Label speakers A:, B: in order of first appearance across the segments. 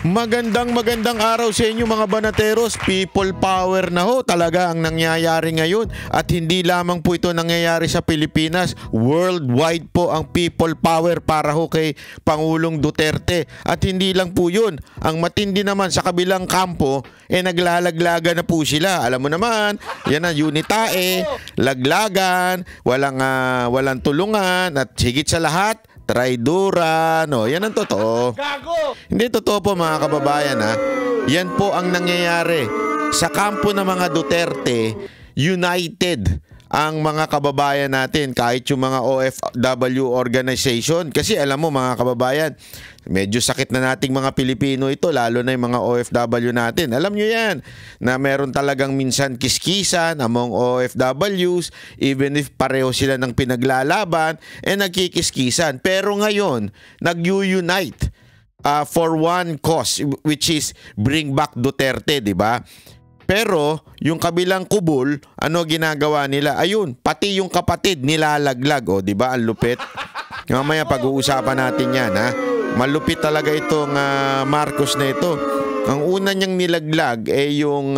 A: Magandang araw sa inyo mga banateros. People power na ho talaga ang nangyayari ngayon. At hindi lamang po ito nangyayari sa Pilipinas. Worldwide po ang people power para ho kay Pangulong Duterte. At hindi lang po yun. Ang matindi naman sa kabilang kampo, naglalaglaga na po sila. Alam mo naman, yan ang unitae, laglagan, walang tulungan, at higit sa lahat, traidura, no, yan ang totoo. Gago! Hindi totoo po mga kababayan ha. Yan po ang nangyayari. Sa kampo ng mga Duterte, united ang mga kababayan natin, kahit yung mga OFW organization. Kasi alam mo mga kababayan, medyo sakit na nating mga Pilipino ito, lalo na yung mga OFW natin. Alam nyo yan, na meron talagang minsan kiskisan among OFWs, even if pareho sila ng pinaglalaban, nagkikiskisan. Pero ngayon, nag-unite for one cause, which is bring back Duterte, di ba? Pero yung kabilang kubol, ano ginagawa nila? Ayun, pati yung kapatid nilalaglag, o di ba? Ang lupit. Mamaya pag-uusapan natin 'yan, ha. Malupit talaga itong Marcos na ito. Ang una niyang nilaglag yung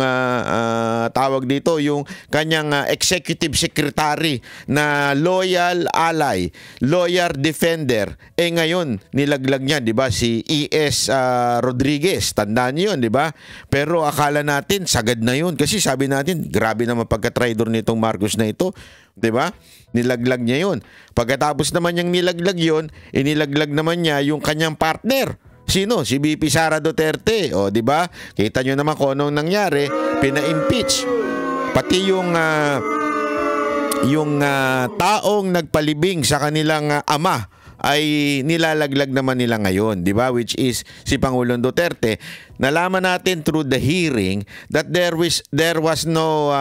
A: tawag dito, yung kanyang executive secretary na loyal ally, loyal defender. Ngayon nilaglag niya, 'di ba, si ES Rodriguez. Tandaan niyo 'yun, 'di ba? Pero akala natin sagad na 'yun kasi sabi natin, grabe naman pagka-traidor nitong Marcos na ito, 'di ba? Nilaglag niya 'yun. Pagkatapos naman niyang nilaglag 'yun, inilaglag naman niya yung kanyang partner. Sino? Si VP Sara Duterte. O, di ba? Kita nyo naman kung anong nangyari. Pina-impeach. Pati yung taong nagpalibing sa kanilang ama ay nilalaglag naman nila ngayon, di ba? Which is si Pangulong Duterte. Nalaman natin through the hearing that there was no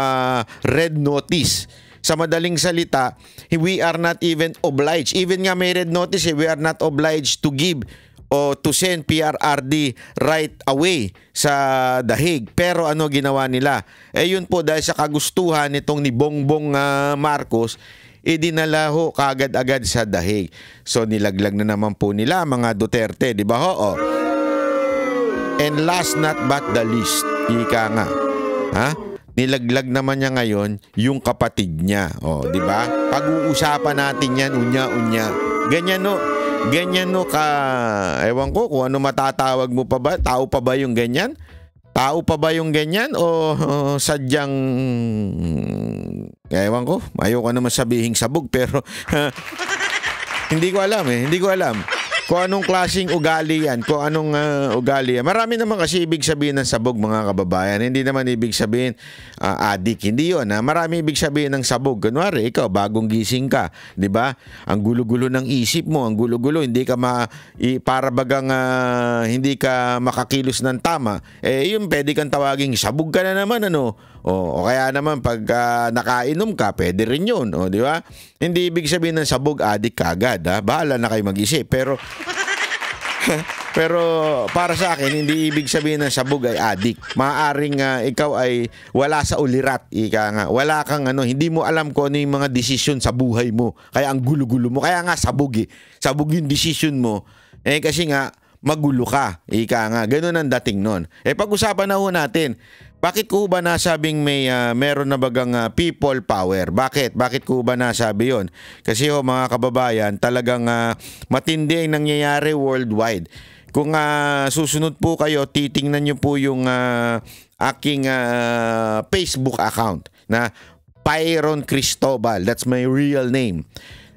A: red notice. Sa madaling salita, we are not even obliged. Even nga may red notice, we are not obliged to give o to send PRRD right away sa The Hague. Pero ano ginawa nila? Yun po, dahil sa kagustuhan nitong ni Bongbong Marcos, idinala ho kagad-agad sa The Hague. So nilaglag na naman po nila mga Duterte, di ba ho? And last not but the least, ika nga, ha? Nilaglag naman niya ngayon yung kapatid niya. O, di ba? Pag-uusapan natin yan, unya-unya. Ganyan no ka, ewan ko kung ano matatawag mo pa ba? Tao pa ba yung ganyan? Tao pa ba yung ganyan? O sadyang, ewan ko, ayoko naman sabihing sabog, pero hindi ko alam kung anong klaseng ugali yan, kung anong ugali yan. Marami naman kasi ibig sabihin ng sabog mga kababayan. Hindi naman ibig sabihin adik. Hindi yun. Marami ibig sabihin ng sabog. Kunwari, ikaw, bagong gising ka. Diba? Ang gulo-gulo ng isip mo. Ang gulo-gulo. Hindi ka para bagang hindi ka makakilos ng tama. Yun, pwede kang tawaging sabog ka na naman. Ano? O kaya naman pag nakainom ka, pwede rin yun. O, di ba? Hindi ibig sabihin ng sabog, adik ka agad. Bahala na kayo mag-isip. Pero para sa akin, hindi ibig sabihin ng sabog ay adik. Maaaring ikaw ay wala sa ulirat. Ika nga. Wala kang hindi mo alam kung ano yung mga desisyon sa buhay mo. Kaya ang gulo-gulo mo. Kaya nga sabog Sabog yung desisyon mo. Kasi nga, magulo ka. Ika nga. Ganun ang dating nun. Pag-usapan na ho natin. Bakit ko ba nasabing meron na bagang people power? Bakit? Bakit ko ba nasabi yon? Kasi mga kababayan, talagang matindi ang nangyayari worldwide. Kung susunod po kayo, titingnan nyo po yung aking Facebook account na Pyron Cristobal. That's my real name.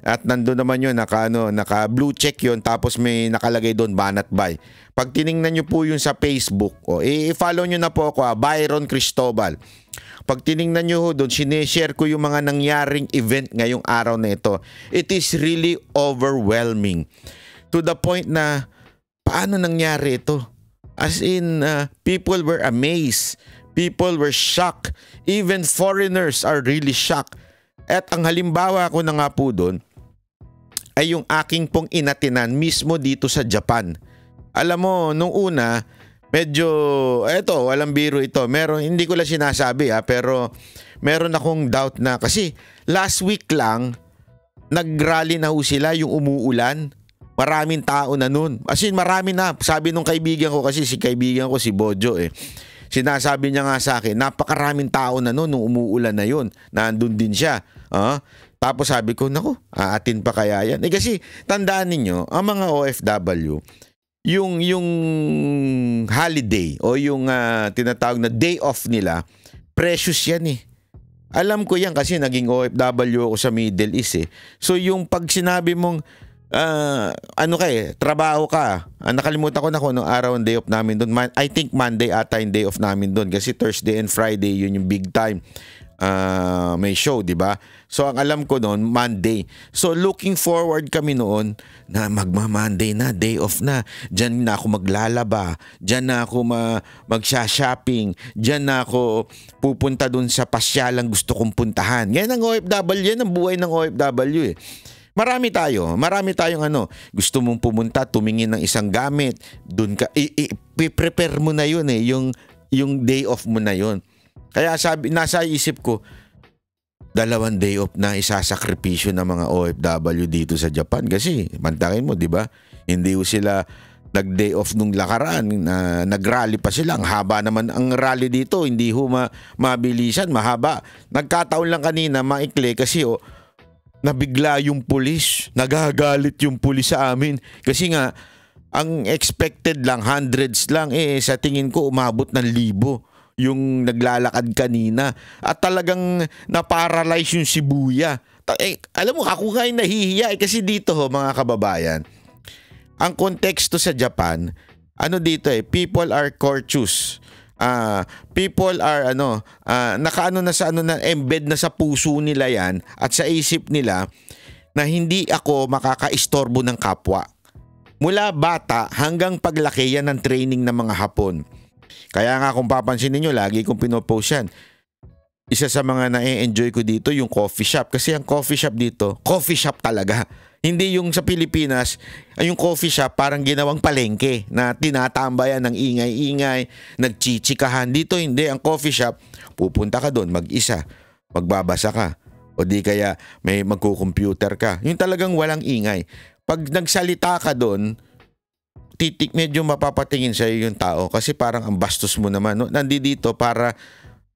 A: At nandun naman yun, naka blue check yun, tapos may nakalagay doon, Banat Bay. Pag tiningnan nyo po yun sa Facebook, i-follow nyo na po ako, Byron Cristobal. Pag tiningnan nyo doon, sineshare ko yung mga nangyaring event ngayong araw na ito. It is really overwhelming. To the point na, paano nangyari ito? As in, people were amazed. People were shocked. Even foreigners are really shocked. At ang halimbawa ko na nga po doon, ay yung aking pong inatinan mismo dito sa Japan. Alam mo, nung una, medyo, walang biro ito. Hindi ko lang sinasabi pero meron akong doubt na, kasi last week lang, nag-rally na ho sila yung umuulan. Maraming tao na nun. As in, marami na. Sabi nung kaibigan ko, kasi si kaibigan ko si Bojo sinasabi niya nga sa akin, napakaraming tao na nun nung umuulan na yun. Nandun din siya. Tapos sabi ko, naku, aatin pa kaya yan? Kasi tandaan ninyo, ang mga OFW, yung holiday o yung tinatawag na day off nila, precious yan Alam ko yan kasi naging OFW ako sa Middle East So yung pag sinabi mong trabaho ka. Nakalimutan ko na kung anong araw ang day off namin doon. I think Monday ata yung day off namin doon kasi Thursday and Friday yun yung big time. May show, di ba? So ang alam ko noon, Monday. So looking forward kami noon na magma-Monday na, day off na. Diyan na ako maglalaba. Diyan na ako magsha-shopping. Diyan na ako pupunta doon sa pasyalang gusto kong puntahan. Yan ang OFW, yan ang buhay ng OFW Marami tayong gusto mong pumunta, tumingin ng isang gamit, doon ka i-prepare mo na yun yung day off mo na yun. Kaya nasa isip ko, 2 day off na isasakripisyo ng mga OFW dito sa Japan kasi mantakin mo, di ba? Hindi sila nag-day off nung lakaraan, nag-rally pa sila. Ang haba naman ang rally dito, hindi mabilisan, mahaba. Nagkataon lang kanina, maikli kasi nabigla yung pulis. Nagagalit yung pulis sa amin. Kasi nga, ang expected lang, hundreds lang. Sa tingin ko, umabot ng 1,000 yung naglalakad kanina. At talagang na-paralyze yung Shibuya. Alam mo, ako nga yung nahihiya. Kasi dito, mga kababayan, ang konteksto sa Japan, dito people are courteous. People are embed na sa puso nila yan at sa isip nila na hindi ako makakaistorbo ng kapwa. Mula bata hanggang paglaki yan ng training ng mga Hapon. Kaya nga kung papansin niyo, lagi kong pinopost yan. Isa sa mga na-enjoy ko dito yung coffee shop. Kasi ang coffee shop dito, coffee shop talaga. Hindi yung sa Pilipinas, yung coffee shop parang ginawang palengke na tinatambayan ng ingay-ingay, nagchichikahan. Dito hindi, ang coffee shop, pupunta ka doon mag-isa, magbabasa ka, o di kaya may magko-computer ka. Yung talagang walang ingay. Pag nagsalita ka doon, medyo mapapatingin sa iyo yung tao kasi parang ang bastos mo naman. Nandito para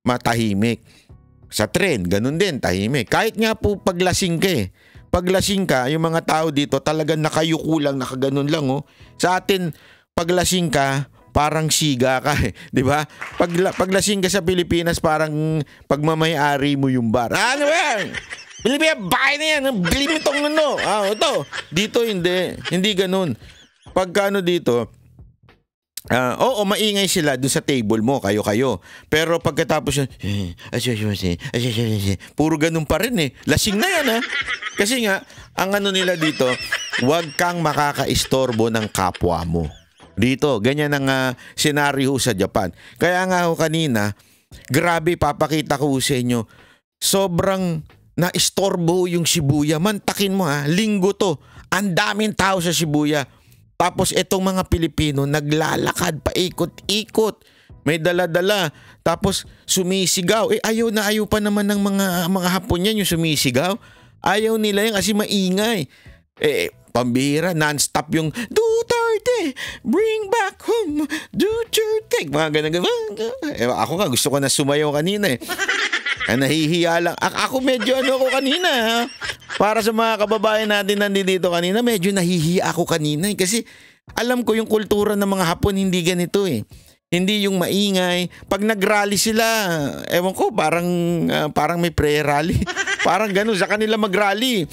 A: matahimik. Sa tren, ganun din, tahimik. Kahit nga po paglasing ka Paglasing ka, yung mga tao dito talagang nakayuko lang, nakaganon lang Sa atin, paglasing ka, parang siga ka di ba? Paglasing ka sa Pilipinas, parang pagmamayari mo yung bar. Ano yan? Pilipinas, bahay na yan. Bili mo itong ito. Dito hindi ganun. Pagka dito, maingay sila dun sa table mo, kayo. Pero pagkatapos yun, puro ganun pa rin Lasing na yan Kasi nga, ang nila dito, huwag kang makakaistorbo ng kapwa mo. Dito, ganyan ang senaryo sa Japan. Kaya nga kanina, grabe papakita ko sa inyo, sobrang naistorbo yung Shibuya. Mantakin mo linggo to. Ang daming tao sa Shibuya. Tapos itong mga Pilipino naglalakad paikot-ikot. May dala-dala. Tapos sumisigaw. Ayaw pa naman ng mga Hapon yan yung sumisigaw. Ayaw nila yan kasi maingay. Pambihira, non-stop yung Duterte, bring back home Duterte. Mga ganun. Ako nga gusto ko na sumayaw kanina nahihiya lang. Ako medyo ako kanina Para sa mga kababayan natin nandito kanina, medyo nahihiya ako kanina kasi alam ko yung kultura ng mga Hapon hindi ganito Hindi yung maingay. Pag nag-rally sila, ewan ko, parang may prayer rally. Parang gano'n sa kanila mag-rally.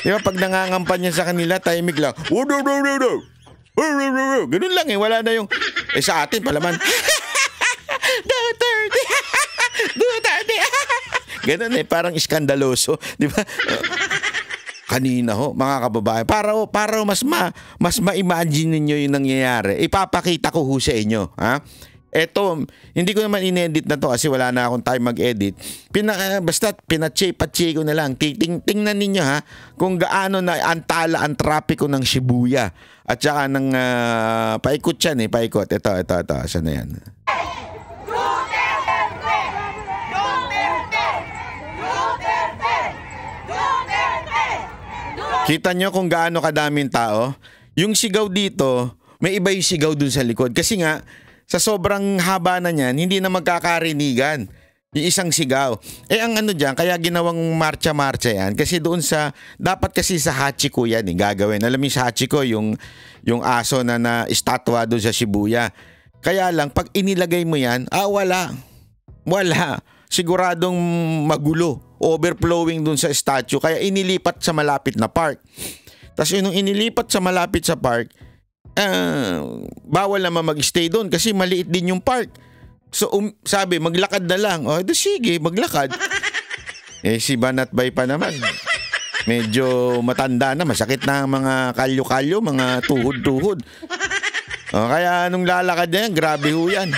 A: Di ba? Pag nangangampanya sa kanila, tahimik lang. Ganun lang wala na yung sa atin palaman. Duterte. Ganun parang iskandaloso, di ba? Kanina mga kababayan, para mas ma-imagine niyo yung nangyayari. Ipapakita ko sa inyo, Eto, hindi ko naman in-edit na to kasi wala na akong time mag-edit. Basta pinatche ko na lang. Tingnan ninyo kung gaano na antala ang trapiko ng Shibuya. At saka ng paikot yan paikot. Ito. Saan na yan? Kita nyo kung gaano kadaming tao? Yung sigaw dito, may iba yung sigaw dun sa likod. Kasi nga, sa sobrang haba na niyan, hindi na magkakarinigan yung isang sigaw. Ang ano dyan, kaya ginawang marcha-marcha yan. Kasi doon dapat kasi sa Hachiko yan gagawin. Alam mo sa Hachiko, yung aso na estatwa doon sa Shibuya. Kaya lang, pag inilagay mo yan, wala. Wala. Siguradong magulo. Overflowing doon sa statue. Kaya inilipat sa malapit na park. Tapos nung inilipat sa malapit sa park, bawal naman mag-stay doon kasi maliit din yung park. So sabi, maglakad na lang. Sige, maglakad. Si Banatbay pa naman. Medyo matanda na, masakit na ang mga kalyo-kalyo, mga tuhod-tuhod. Kaya nung lalakad na yan, grabe ho yan.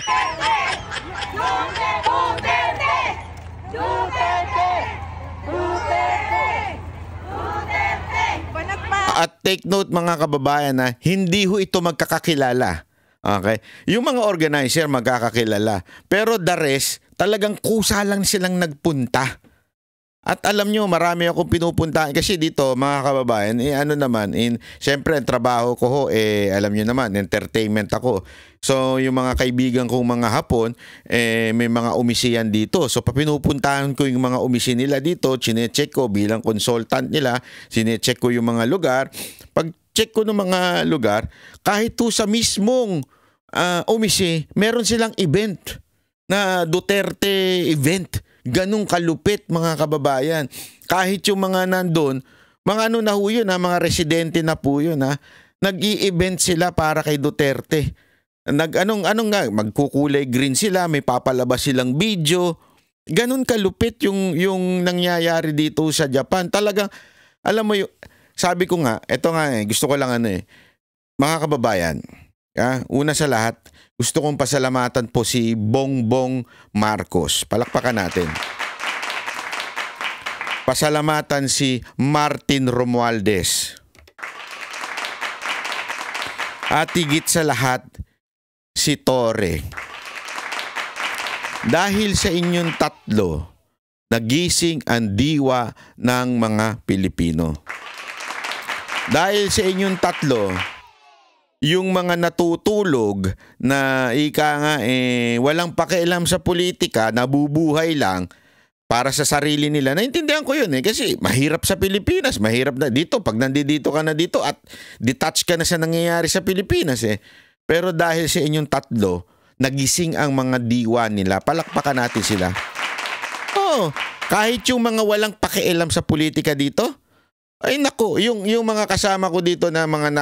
A: At take note mga kababayan na hindi ho ito magkakakilala. Okay? Yung mga organizer magkakakilala. Pero the rest, talagang kusa lang silang nagpunta. At alam nyo, marami akong pinupuntahan. Kasi dito, mga kababayan, syempre, ang trabaho ko ho, alam nyo naman, entertainment ako. So, yung mga kaibigan kong mga Hapon, may mga umisiyan dito. So, pinupuntahan ko yung mga umisi nila dito, chinecheck ko bilang consultant nila, sinecheck ko yung mga lugar. Pag check ko ng mga lugar, kahit to sa mismong umisi, meron silang event na Duterte event. Ganong kalupit mga kababayan. Kahit yung mga nandun, mga ano na ho yun, mga residente na po yun. Nag-i-event sila para kay Duterte. Magkukulay green sila, may papalabas silang video. Ganon kalupit yung nangyayari dito sa Japan. Talagang, alam mo yung, sabi ko nga, eto nga gusto ko lang mga kababayan, una sa lahat, gusto kong pasalamatan po si Bongbong Marcos. Palakpakan natin. Pasalamatan si Martin Romualdez. At higit sa lahat, si Torre. Dahil sa inyong tatlo, nagising ang diwa ng mga Pilipino. Dahil sa inyong tatlo, yung mga natutulog na walang pakialam sa politika, nabubuhay lang para sa sarili nila. Naintindihan ko yun kasi mahirap sa Pilipinas, mahirap na dito. Pag nandito ka na dito at detached ka na sa nangyayari sa Pilipinas Pero dahil sa inyong tatlo, nagising ang mga diwa nila. Palakpakan natin sila. Kahit yung mga walang pakialam sa politika dito, ay nako, yung mga kasama ko dito na mga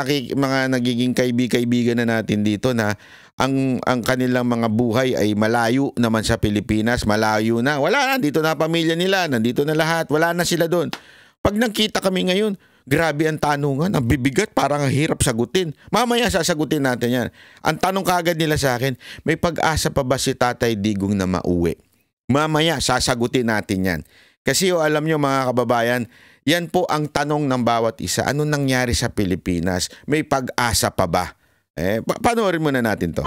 A: nagiging kaibigan na natin dito na ang kanilang mga buhay ay malayo naman sa Pilipinas, malayo na. Wala na, dito na pamilya nila, nandito na lahat, wala na sila doon. Pag nakita kami ngayon, grabe ang tanungan, ang bibigat, parang hirap sagutin. Mamaya sasagutin natin yan. Ang tanong kaagad nila sa akin, may pag-asa pa ba si Tatay Digong na mauwi? Mamaya sasagutin natin yan. Kasi alam nyo mga kababayan, yan po ang tanong ng bawat isa. Ano nangyari sa Pilipinas? May pag-asa pa ba? Panoorin muna natin to.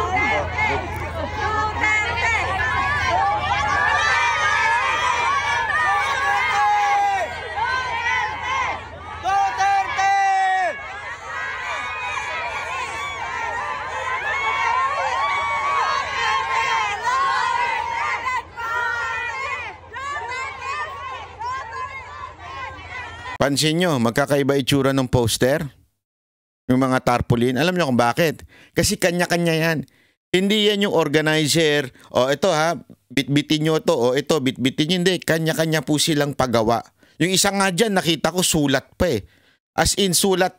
A: Pansin nyo, magkakaiba itsura ng poster. Yung mga tarpaulin. Alam nyo kung bakit? Kasi kanya-kanya yan. Hindi yan yung organizer. Ito bitbitin nyo to. Ito, bitbitin nyo. Hindi, kanya-kanya po silang paggawa. Yung isa nga dyan, nakita ko sulat pa As in, sulat,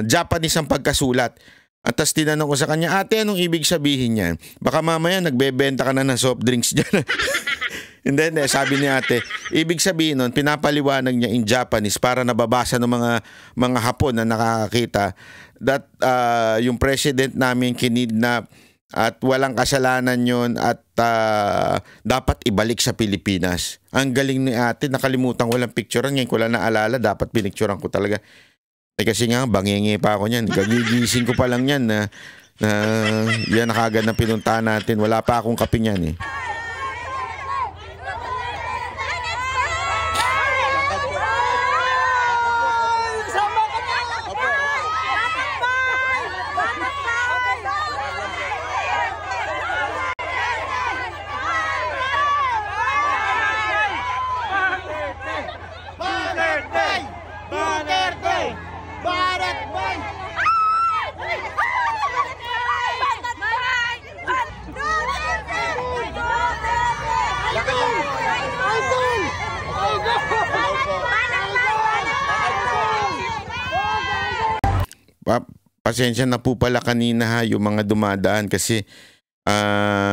A: Japanese ang pagkasulat. At tas tinanong ko sa kanya, ate, anong ibig sabihin yan? Baka mamaya nagbebenta ka na ng soft drinks dyan. Hindi, sabi ni ate, ibig sabihin nun, pinapaliwanag niya in Japanese para nababasa ng mga Hapon na nakakakita that yung president namin kinidnap at walang kasalanan yun at dapat ibalik sa Pilipinas. Ang galing ni ate, nakalimutan ko lang picturean, ngayon ko lang naalala, dapat pinicturean ko talaga. Kasi nga, bangingi pa ako niyan, gagigising ko pa lang yan na yan nakagad na pinuntahan natin, wala pa akong kape niyan pasensya na po pala kanina ha, yung mga dumadaan kasi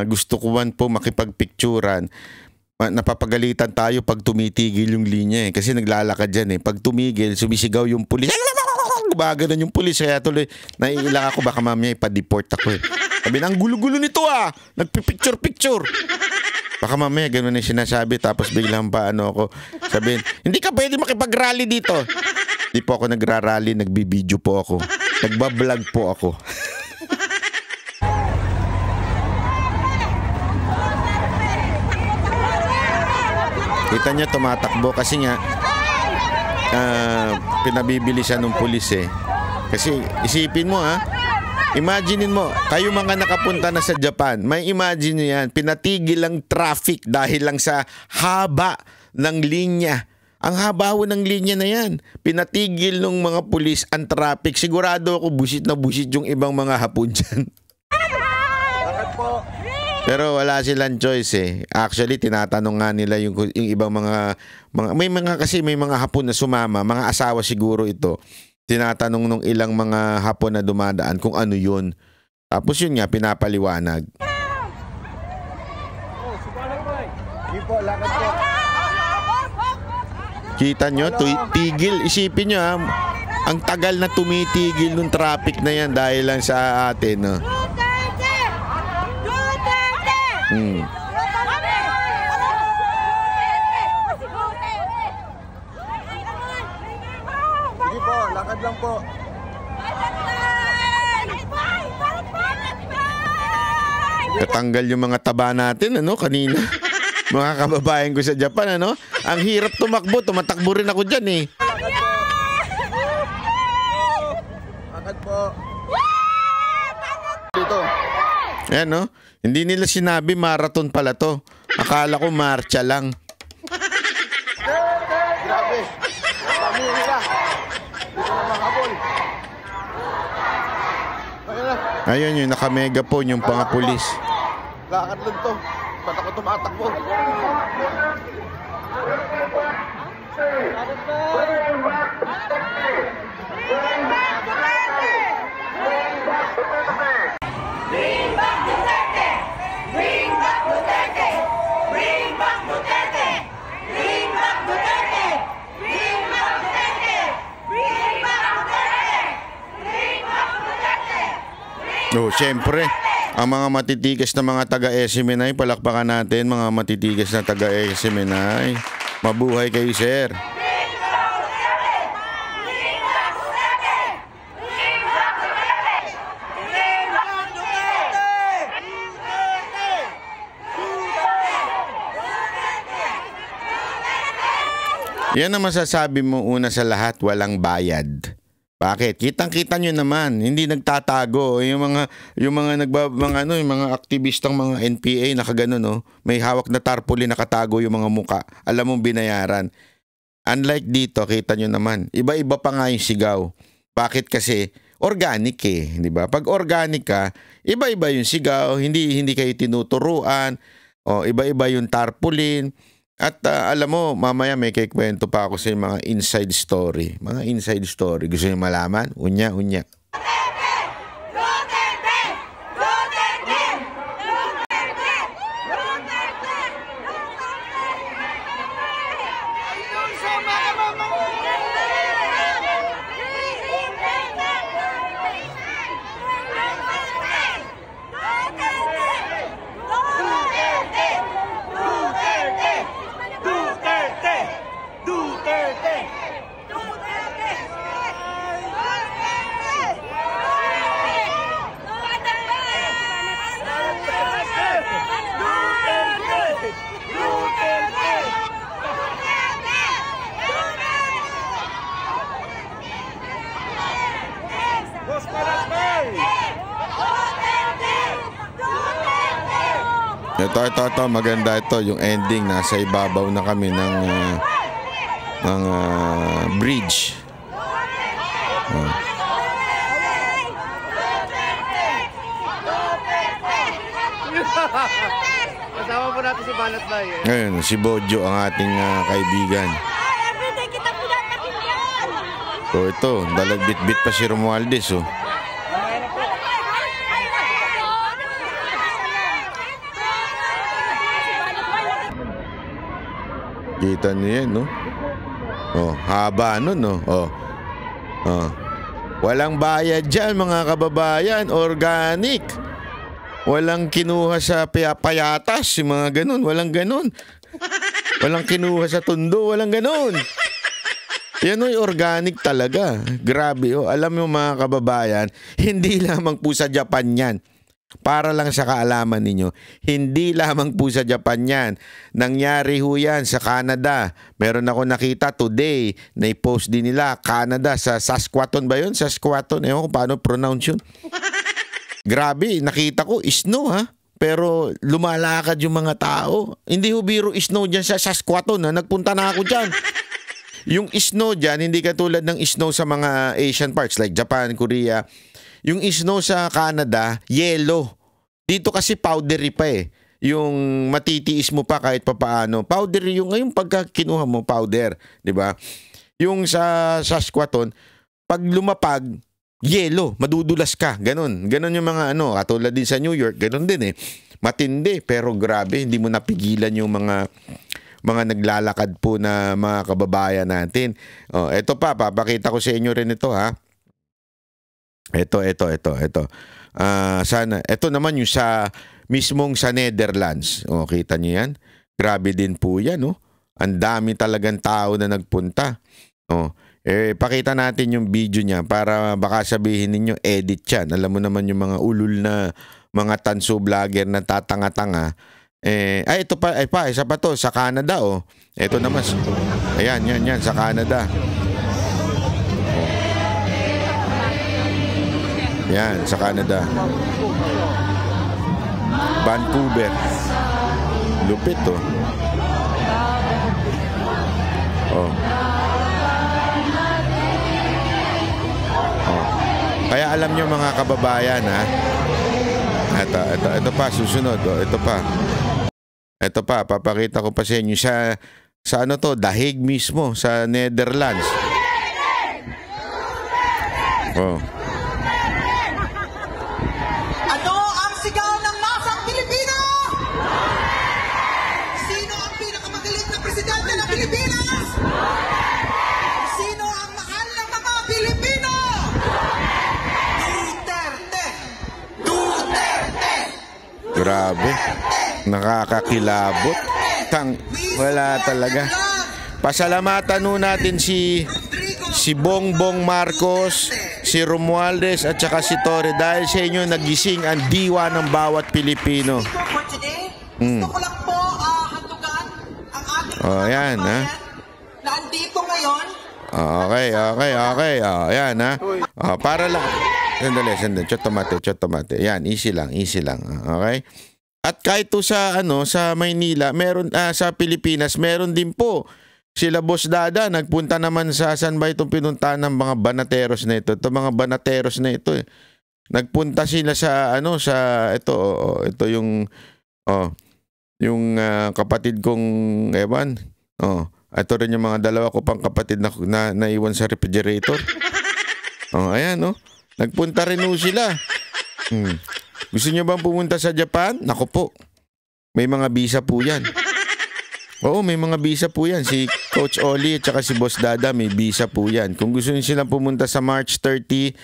A: gusto ko man po makipagpicturan. Napapagalitan tayo pag tumitigil yung linya kasi naglalakad dyan Pag tumigil, sumisigaw yung pulis. Gumaganon yung pulis kaya tuloy naiilang ako baka mamaya ipa-deport ako Sabi na, ang gulo-gulo nito nagpipicture-picture. Baka mamaya ganun yung sinasabi tapos biglang pa ako sabihin, hindi ka pwede makipag-rally dito. Hindi po ako nagra-rally, nagbibideo po ako. Nagbablog po ako. Kita niya tumatakbo kasi nga pinabibili siya ng pulis Kasi isipin mo imaginein mo, kayo mga nakapunta na sa Japan, may imagine nyo yan, pinatigil ang traffic dahil lang sa haba ng linya. Ang haba ng linya na yan. Pinatigil ng mga pulis ang traffic. Sigurado ako busit na busit yung ibang mga Hapon dyan.
B: Bakit po?
A: Pero wala silang choice Actually, tinatanong nga nila yung ibang mga may mga Hapon na sumama, mga asawa siguro ito. Tinatanong nung ilang mga Hapon na dumadaan kung ano yun. Tapos yun nga, pinapaliwanag.
B: Hindi po, lakad po.
A: Kita nyo, tigil. Isipin nyo ang tagal na tumitigil ng traffic na yan dahil lang sa atin.
B: Sige po, lakad lang po.
A: Katanggal yung mga taba natin, kanina. Mga kababayan ko sa Japan, Ang hirap tumakbo, tumatakbo rin ako dyan,
B: Lakad po. Dito.
A: Ayan, Hindi nila sinabi marathon pala to. Akala ko marcha lang.
B: Grabe. Pamili ka. Dito na mga Hapon.
A: Ayun yung naka-megaphone yung mga pulis.
B: Lakad lang to. Ba't ako tumatakbo?
C: Bring back Duterte! Bring back Duterte! Bring back Duterte! Bring back Duterte! Bring back Duterte! Bring back Duterte! Bring back Duterte!
A: Siyempre, ang mga matitigas na mga taga-SMNI, palakpakan natin mga matitigas na taga-SMNI. Mabuhay kayo, sir. Yan ang masasabi mo una sa lahat, walang bayad. Bakit? Kitang-kita nyo naman, hindi nagtatago. Yung mga aktivistang mga NPA nakagano, may hawak na tarpaulin nakatago yung mga muka. Alam mong binayaran. Unlike dito, kita nyo naman, iba-iba pa nga yung sigaw. Bakit? Kasi organic di ba? Pag organic ka, iba-iba yung sigaw, hindi kayo tinuturuan, iba-iba yung tarpaulin. At alam mo, mamaya may kikwento pa ako sa mga inside story. Mga inside story. Gusto niyo malaman? Unya. Ito, maganda ito. Yung ending, nasa ibabaw na kami ng bridge.
B: Kasama po natin si Banat Bay.
A: Ngayon, si Bojo ang ating kaibigan.
C: Everyday kita pinapakinggan!
A: Ito, dalagbit-bit pa si Romualdez. Kita niyo yan, no? Oh, haba nun, no? Oh. Oh. Walang bayad dyan, mga kababayan. Organic. Walang kinuha sa payatas, yung mga ganun. Walang ganun. Walang kinuha sa tundo, walang ganun. Yan o'y organic talaga. Grabe, oh. Alam mo mga kababayan, hindi lamang po sa Japan yan. Para lang sa kaalaman ninyo, hindi lamang po sa Japan yan. Nangyari ho yan sa Canada. Meron ako nakita today, na i-post din nila, Canada, sa Saskatoon ba yun? Saskatoon, ewan ko paano pronounce yun. Grabe, nakita ko, snow ha. Pero lumalakad yung mga tao. Hindi ho biro snow dyan sa Saskatoon ha. Nagpunta na ako dyan. Yung snow dyan, hindi katulad ng snow sa mga Asian parts like Japan, Korea. Yung snow sa Canada, yellow. Dito kasi powdery pa eh. Yung matitiis mo pa kahit papaano. Powdery yung ngayong pagka kinuha mo, powder. Diba? Yung sa Saskatoon, pag lumapag, yellow, madudulas ka. Ganon. Ganon yung mga ano, katulad din sa New York, ganon din eh. Matindi, pero grabe, hindi mo napigilan yung mga naglalakad po na mga kababayan natin. Oh, ito pa, papakita ko sa inyo rin ito ha. Ito. Sana, ito naman yung sa mismong sa Netherlands. Oh, kita niyo yan? Grabe din po yan, oh. Ang dami talagang tao na nagpunta. Oh, pakita natin yung video niya para baka sabihin ninyo edit yan. Alam mo naman yung mga ulul na mga tanso vlogger na tatanga-tanga. Ito pa, isa pa to sa Canada, oh. Ito naman. Ayan, yan sa Canada. Yan, sa Canada. Vancouver. Lupit, oh. Oh. Oh. Kaya alam nyo mga kababayan, ha? Ito pa, susunod, oh. Ito pa, papakita ko pa sa inyo sa ano to, The Hague mismo, sa Netherlands. Oh. Grabe. Nakakakilabot. Wala talaga. Pasalamatan nun natin si Bongbong Marcos, si Romualdez at saka si Torre dahil sa inyo nagising ang diwa ng bawat Pilipino.
D: Gusto ko lang po handugan ang ating
A: yan ha.
D: Nandito ngayon.
A: Okay. Yan ha. Para lang. Sandali. Chotomate. Yan, easy lang. Okay? At kahit to sa sa Maynila, meron sa Pilipinas, meron din po. Sila Boss Dada nagpunta naman sa saan ba itong pinuntahan ng mga banateros na ito? Ito mga banateros na ito eh. Nagpunta sila sa ito yung kapatid kong Ewan. Ito rin yung mga dalawa ko pang kapatid na naiwan sa refrigerator. Ayan nagpunta rin sila. Gusto nyo bang pumunta sa Japan? Naku po. May mga visa po yan. Oo, may mga visa po yan. Si Coach Oli at saka si Boss Dada may visa po yan. Kung gusto nyo silang pumunta sa March 30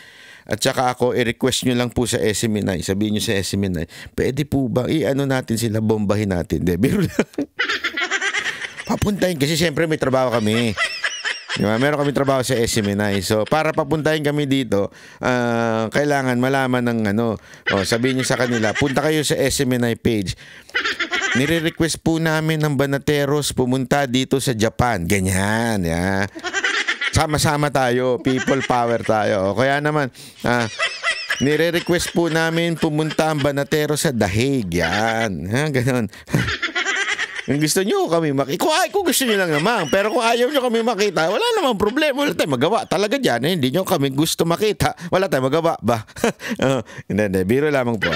A: at saka ako, i-request nyo lang po sa SMNI. Sabihin nyo sa SMNI, pwede po ba? Natin sila, bombahin natin. Biro lang. Papuntahin kasi siyempre may trabaho kami. Diba? Meron kami trabaho sa SMNI. So, para papuntahin kami dito, kailangan malaman ng sabihin nyo sa kanila, punta kayo sa SMNI page. Nire-request po namin ng banateros pumunta dito sa Japan. Ganyan. Yeah. Sama-sama tayo. People power tayo. Kaya naman, nire-request po namin pumunta ang banateros sa The Hague. Yan. Ganon. Kung gusto nyo kami makita, kung gusto nyo lang naman. Pero kung ayaw nyo kami makita, wala namang problema. Wala tayong magawa. Talaga dyan, hindi nyo kami gusto makita. Wala tayong magawa ba? Hindi. Biro lamang po.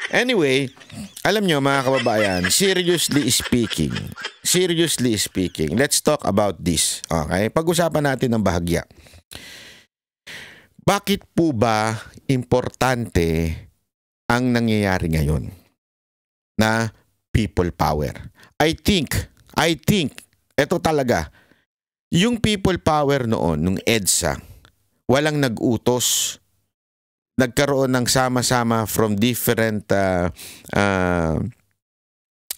A: Anyway, alam nyo mga kababayan, seriously speaking, let's talk about this. Okay? Pag-usapan natin ng bahagya. Bakit po ba importante ang nangyayari ngayon na people power? I think, Ito talaga. Yung people power noon, nung EDSA, walang nag-utos. Nagkaroon ng sama-sama from different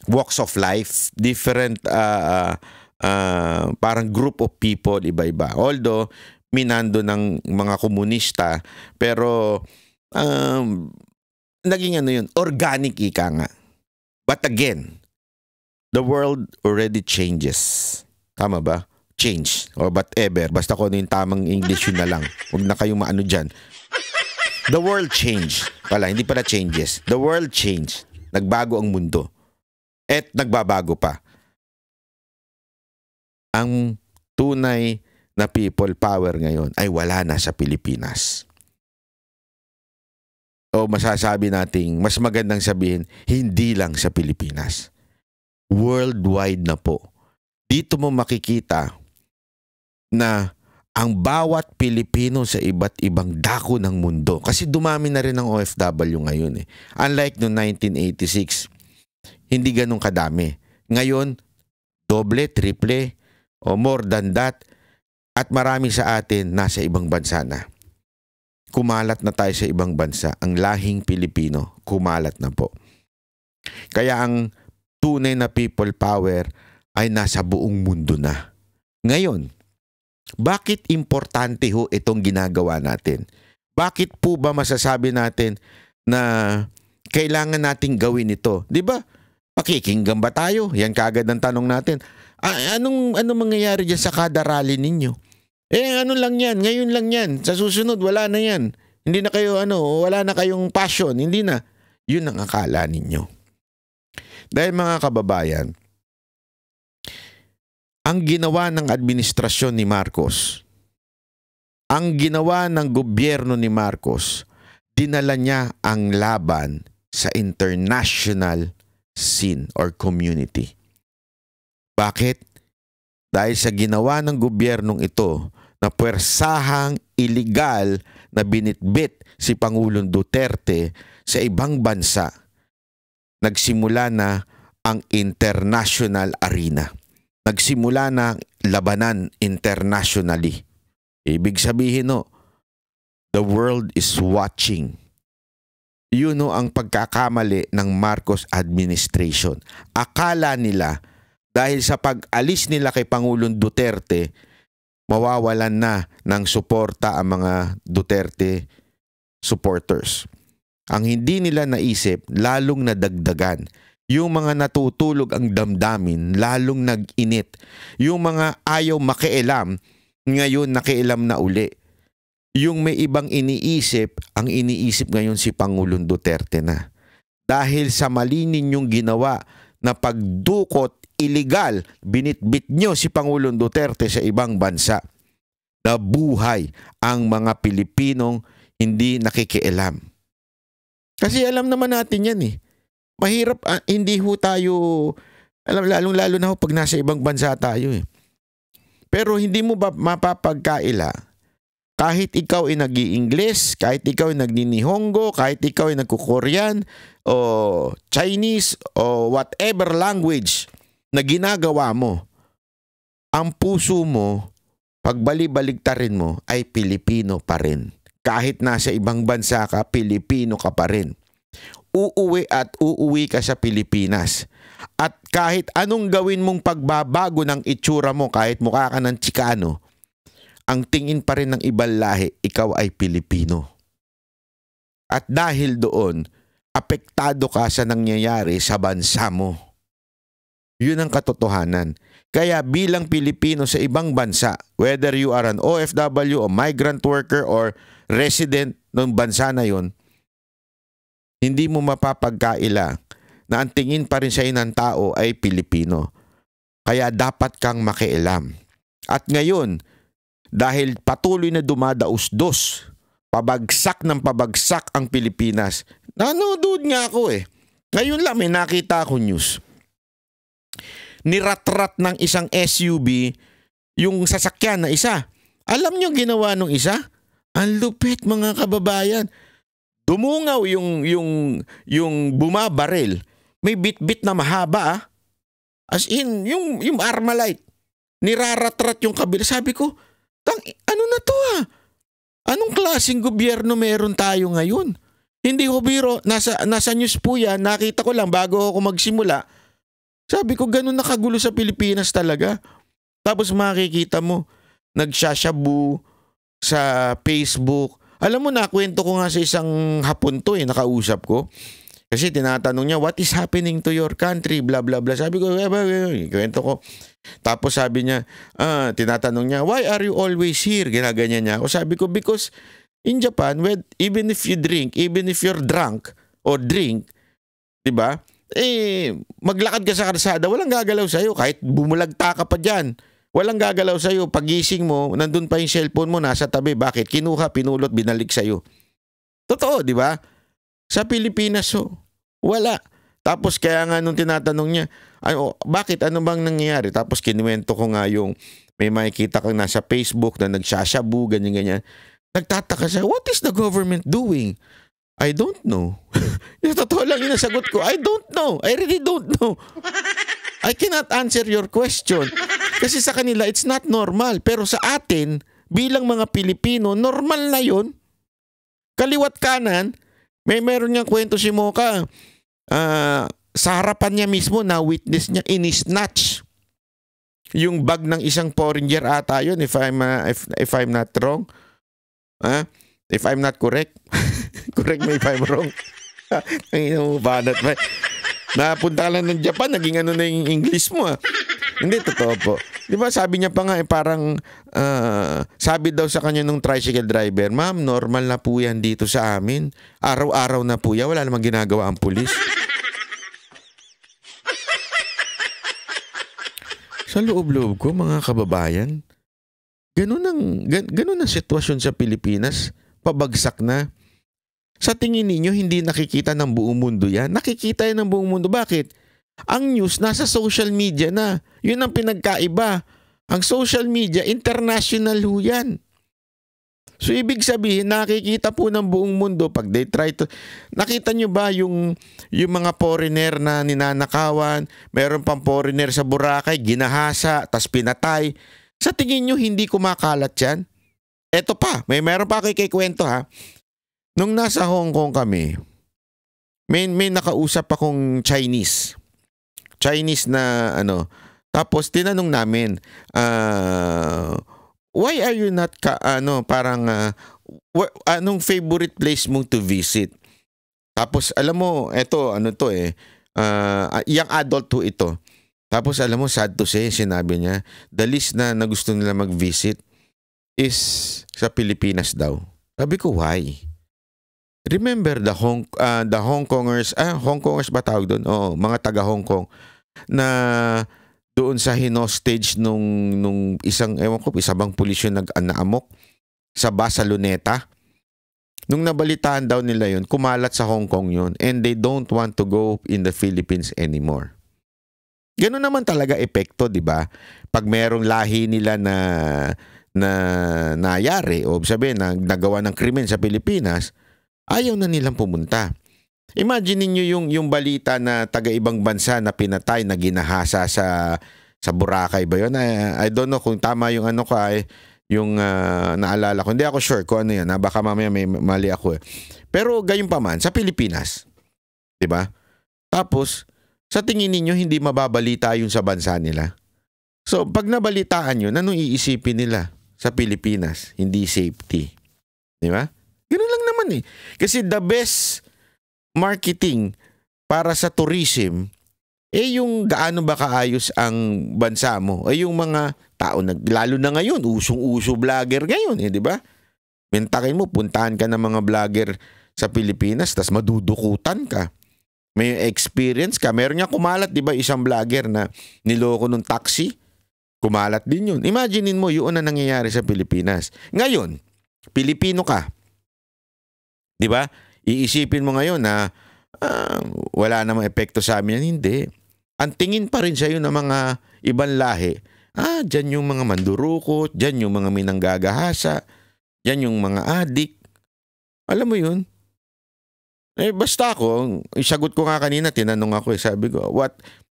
A: walks of life, different parang group of people, iba-iba. Although, minando ng mga komunista, pero naging yun, organic ika nga. But again, the world already changes. Tama ba? Change or whatever. Basta kung ano yung tamang English yun na lang. Huwag na kayong maano dyan. The world change. Hindi pala changes. The world change. Nagbago ang mundo. At nagbabago pa. Ang tunay na people power ngayon ay wala na sa Pilipinas. O masasabi nating, mas magandang sabihin, hindi lang sa Pilipinas. Worldwide na po. Dito mo makikita na ang bawat Pilipino sa iba't ibang dako ng mundo. Kasi dumami na rin ang OFW ngayon eh. Unlike noong 1986, hindi ganun kadami. Ngayon, doble, triple, o more than that. At marami sa atin nasa ibang bansa na. Kumalat na tayo sa ibang bansa. Ang lahing Pilipino, kumalat na po. Kaya ang tunay na people power ay nasa buong mundo na. Ngayon, bakit importante ho itong ginagawa natin? Bakit po ba masasabi natin na kailangan nating gawin ito? 'Di ba? Pakikinggan ba tayo? Yan kagad ang tanong natin. Anong mangyayari diyan sa kada rally ninyo? Ano lang yan, ngayon lang yan. Sa susunod wala na yan. Hindi na kayo wala na kayong passion, hindi na. 'Yun ang akala ninyo. Dahil mga kababayan, ang ginawa ng administrasyon ni Marcos, ang ginawa ng gobyerno ni Marcos, dinala niya ang laban sa international scene or community. Bakit? Dahil sa ginawa ng gobyernong ito na puwersahang iligal na binitbit si Pangulong Duterte sa ibang bansa, nagsimula na ang international arena. Nagsimula na labanan internationally. Ibig sabihin the world is watching. Yun ang pagkakamali ng Marcos administration. Akala nila dahil sa pag-alis nila kay Pangulong Duterte, mawawalan na ng suporta ang mga Duterte supporters. Ang hindi nila naisip, lalong nadagdagan. Yung mga natutulog ang damdamin, lalong nag-init. Yung mga ayaw makialam, ngayon nakialam na uli. Yung may ibang iniisip, ang iniisip ngayon si Pangulong Duterte na. Dahil sa mali ninyong ginawa na pagdukot, illegal, binitbit nyo si Pangulong Duterte sa ibang bansa. Nabuhay ang mga Pilipinong hindi nakikialam. Kasi alam naman natin yan eh. Mahirap, hindi ho tayo, lalong-lalo na ho pag nasa ibang bansa tayo eh. Pero hindi mo ba mapapagkaila, kahit ikaw ay nag-i-Ingles, kahit ikaw ay nagninihongo, kahit ikaw ay nagko-Korean, o Chinese, o whatever language na ginagawa mo, ang puso mo, pagbali-baligtarin mo, ay Pilipino pa rin. Kahit nasa ibang bansa ka, Pilipino ka pa rin. Uuwi at uuwi ka sa Pilipinas. At kahit anong gawin mong pagbabago ng itsura mo, kahit mukha ka ng Chicano, ang tingin pa rin ng ibang lahi, ikaw ay Pilipino. At dahil doon, apektado ka sa nangyayari sa bansa mo. Yun ang katotohanan. Kaya bilang Pilipino sa ibang bansa, whether you are an OFW o migrant worker or resident ng bansa na yun, hindi mo mapapagkaila na ang tingin pa rin sa ng tao ay Pilipino. Kaya dapat kang makialam. At ngayon, dahil patuloy na dumadausdos, pabagsak ng pabagsak ang Pilipinas, nanonood nga ako eh. Ngayon lang may nakita ako news. Niratrat ng isang SUV yung sasakyan na isa. Alam niyo ginawa nung isa? Ang lupit mga kababayan. Dumungaw yung bumabaril. May bit-bit na mahaba ah. As in, yung Armalite. niraratrat yung kabila. Sabi ko, ano na to Anong klaseng gobyerno meron tayo ngayon? Hindi ko biro, nasa news po yan, nakita ko lang bago ako magsimula. Sabi ko, ganun nakagulo sa Pilipinas talaga. Tapos makikita mo, nagsashabu sa Facebook. Alam mo, nakwento ko nga sa isang hapon to nakausap ko. Kasi tinatanong niya, what is happening to your country? Blah, blah, blah. Sabi ko, kwento ko. Tapos sabi niya, tinatanong niya, why are you always here? Ginaganyan niya. O sabi ko, because in Japan, even if you drink, even if you're drunk or drink, diba? Maglakad ka sa karsada, walang gagalaw sa'yo. Kahit bumulagta ka pa dyan, walang gagalaw sa'yo. Pagising mo, nandun pa yung cellphone mo, nasa tabi. Bakit? Kinuha, pinulot, binalik sa'yo. Totoo, diba? Sa Pilipinas, wala. Tapos kaya nga nung tinatanong niya, bakit? Ano bang nangyayari? Tapos kinuwento ko nga yung may makikita kang nasa Facebook na nagsashabu, ganyan-ganyan. Nagtataka siya, what is the government doing? I don't know. Totoo lang yung nasagot ko, I don't know. I really don't know. I cannot answer your question. Kasi sa kanila, it's not normal. Pero sa atin, bilang mga Pilipino, normal na yun. Kaliwat kanan, meron niyang kwento si Mocha. Sa harapan niya mismo, na witness niya, ini-snatch yung bag ng isang foreigner ata yun, if I'm not wrong. If I'm not correct. Correct me if I'm wrong. Banat ba? Napunta ka lang ng Japan, naging ano na yung English mo. Hindi, totoo po. Di ba sabi niya pa nga, parang sabi daw sa kanya nung tricycle driver, ma'am, normal na po yan dito sa amin. Araw-araw na po yan, wala namang ginagawa ang pulis. Sa loob-loob ko, mga kababayan, ganun ang sitwasyon sa Pilipinas, pabagsak na. Sa tingin ninyo, hindi nakikita ng buong mundo yan? Nakikita yan ng buong mundo. Bakit? Ang news nasa social media na. Yun ang pinagkaiba. Ang social media, international ho yan. So, ibig sabihin, nakikita po ng buong mundo pag they try to... Nakita nyo ba yung mga foreigner na ninanakawan? Meron pang foreigner sa Boracay, ginahasa, tas pinatay. Sa tingin nyo, hindi kumakalat yan? Eto pa, meron pa kay kwento ha. Nung nasa Hong Kong kami, may nakausap akong Chinese na ano. Tapos tinanong namin, why are you not anong favorite place mong to visit? Tapos alam mo, eto young adult to ito. Tapos alam mo, sad to say, sinabi niya, the least na gusto nila mag-visit is sa Pilipinas daw. Sabi ko, why? Remember the Hong Kongers, Hong Kongers ba tawag doon? Oo, mga taga Hong Kong na doon sa hinostage nung isang, isa bang pulis yung nag-naamok sa bus sa Luneta. Nung nabalitaan daw nila yun, kumalat sa Hong Kong yun, and they don't want to go in the Philippines anymore. Ganun naman talaga epekto, di ba? Pag merong lahi nila na nayari o sabihin na nagawa ng krimen sa Pilipinas, ayaw na nilang pumunta. Imagine niyo yung balita na taga-ibang bansa na pinatay, na ginahasa sa Boracay ba yun? I don't know kung tama yung yung naalala ko. Hindi ako sure kung ano yan. Baka mamaya may mali ako . Pero gayon pa man, sa Pilipinas. Diba? Tapos, sa tingin ninyo, hindi mababalita yun sa bansa nila. So, pag nabalitaan yun, anong iisipin nila sa Pilipinas? Hindi safety. Diba? Ganun lang naman eh. Kasi the best marketing para sa tourism, yung gaano ba kaayos ang bansa mo? Yung mga tao, lalo na ngayon, usong-uso vlogger ngayon, di ba? Mentakin mo, puntahan ka ng mga vlogger sa Pilipinas, tas madudukutan ka. May experience ka. Meron nga kumalat, di ba, isang vlogger na niloko ng taxi. Kumalat din yun. Imaginein mo, yun na nangyayari sa Pilipinas. Ngayon, Pilipino ka. Di ba? Iisipin mo ngayon na wala namang epekto sa amin. Hindi. Ang tingin pa rin sa'yo ng mga ibang lahi, dyan yung mga mandurukot, dyan yung mga minanggagahasa, dyan yung mga adik. Alam mo yun? Basta ako, isagot ko nga kanina, tinanong ako, sabi ko,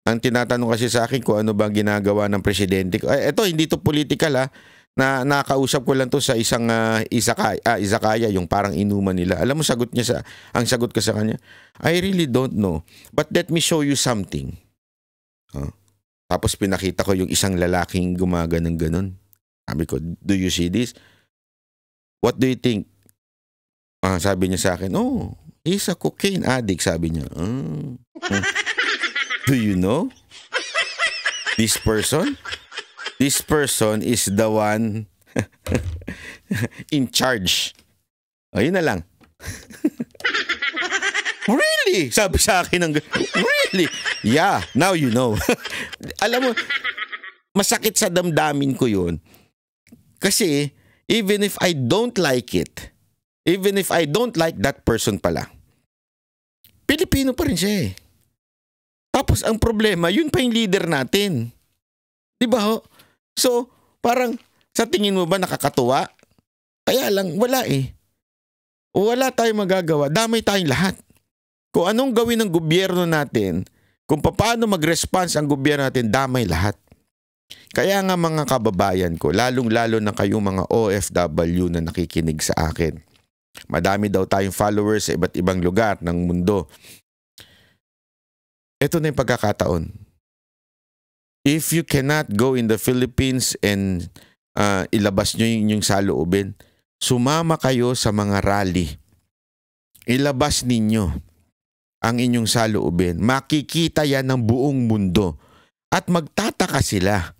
A: Ang tinatanong kasi sa akin kung ano ba ginagawa ng presidente ko. Ito, hindi to political ha. Na nakausap ko lang to sa isang izakaya, yung parang inuman nila. Alam mo ang sagot ko sa kanya, I really don't know. But let me show you something. Tapos pinakita ko yung isang lalaking gumaganong ganon. Sabi ko, do you see this? What do you think? Sabi niya sa akin, oh, he's a cocaine addict, sabi niya. Do you know? This person? This person is the one in charge. Yun na lang. Really? Sabi sa akin really? Yeah, now you know. Alam mo, masakit sa damdamin ko yun. Kasi, even if I don't like it, even if I don't like that person pala, Pilipino pa rin siya eh. Tapos ang problema, yun pa yung leader natin. Diba ho? So, parang sa tingin mo ba nakakatuwa? Kaya lang, wala eh. Wala tayong magagawa. Damay tayong lahat. Kung anong gawin ng gobyerno natin, kung paano mag-response ang gobyerno natin, damay lahat. Kaya nga mga kababayan ko, lalong-lalo na kayong mga OFW na nakikinig sa akin. Madami daw tayong followers sa iba't ibang lugar ng mundo. Ito na yung pagkakataon. If you cannot go in the Philippines and ilabas nyo yung saloobin, sumama kayo sa mga rally. Ilabas ninyo ang inyong saloobin. Makikita yan ng buong mundo. At magtataka sila.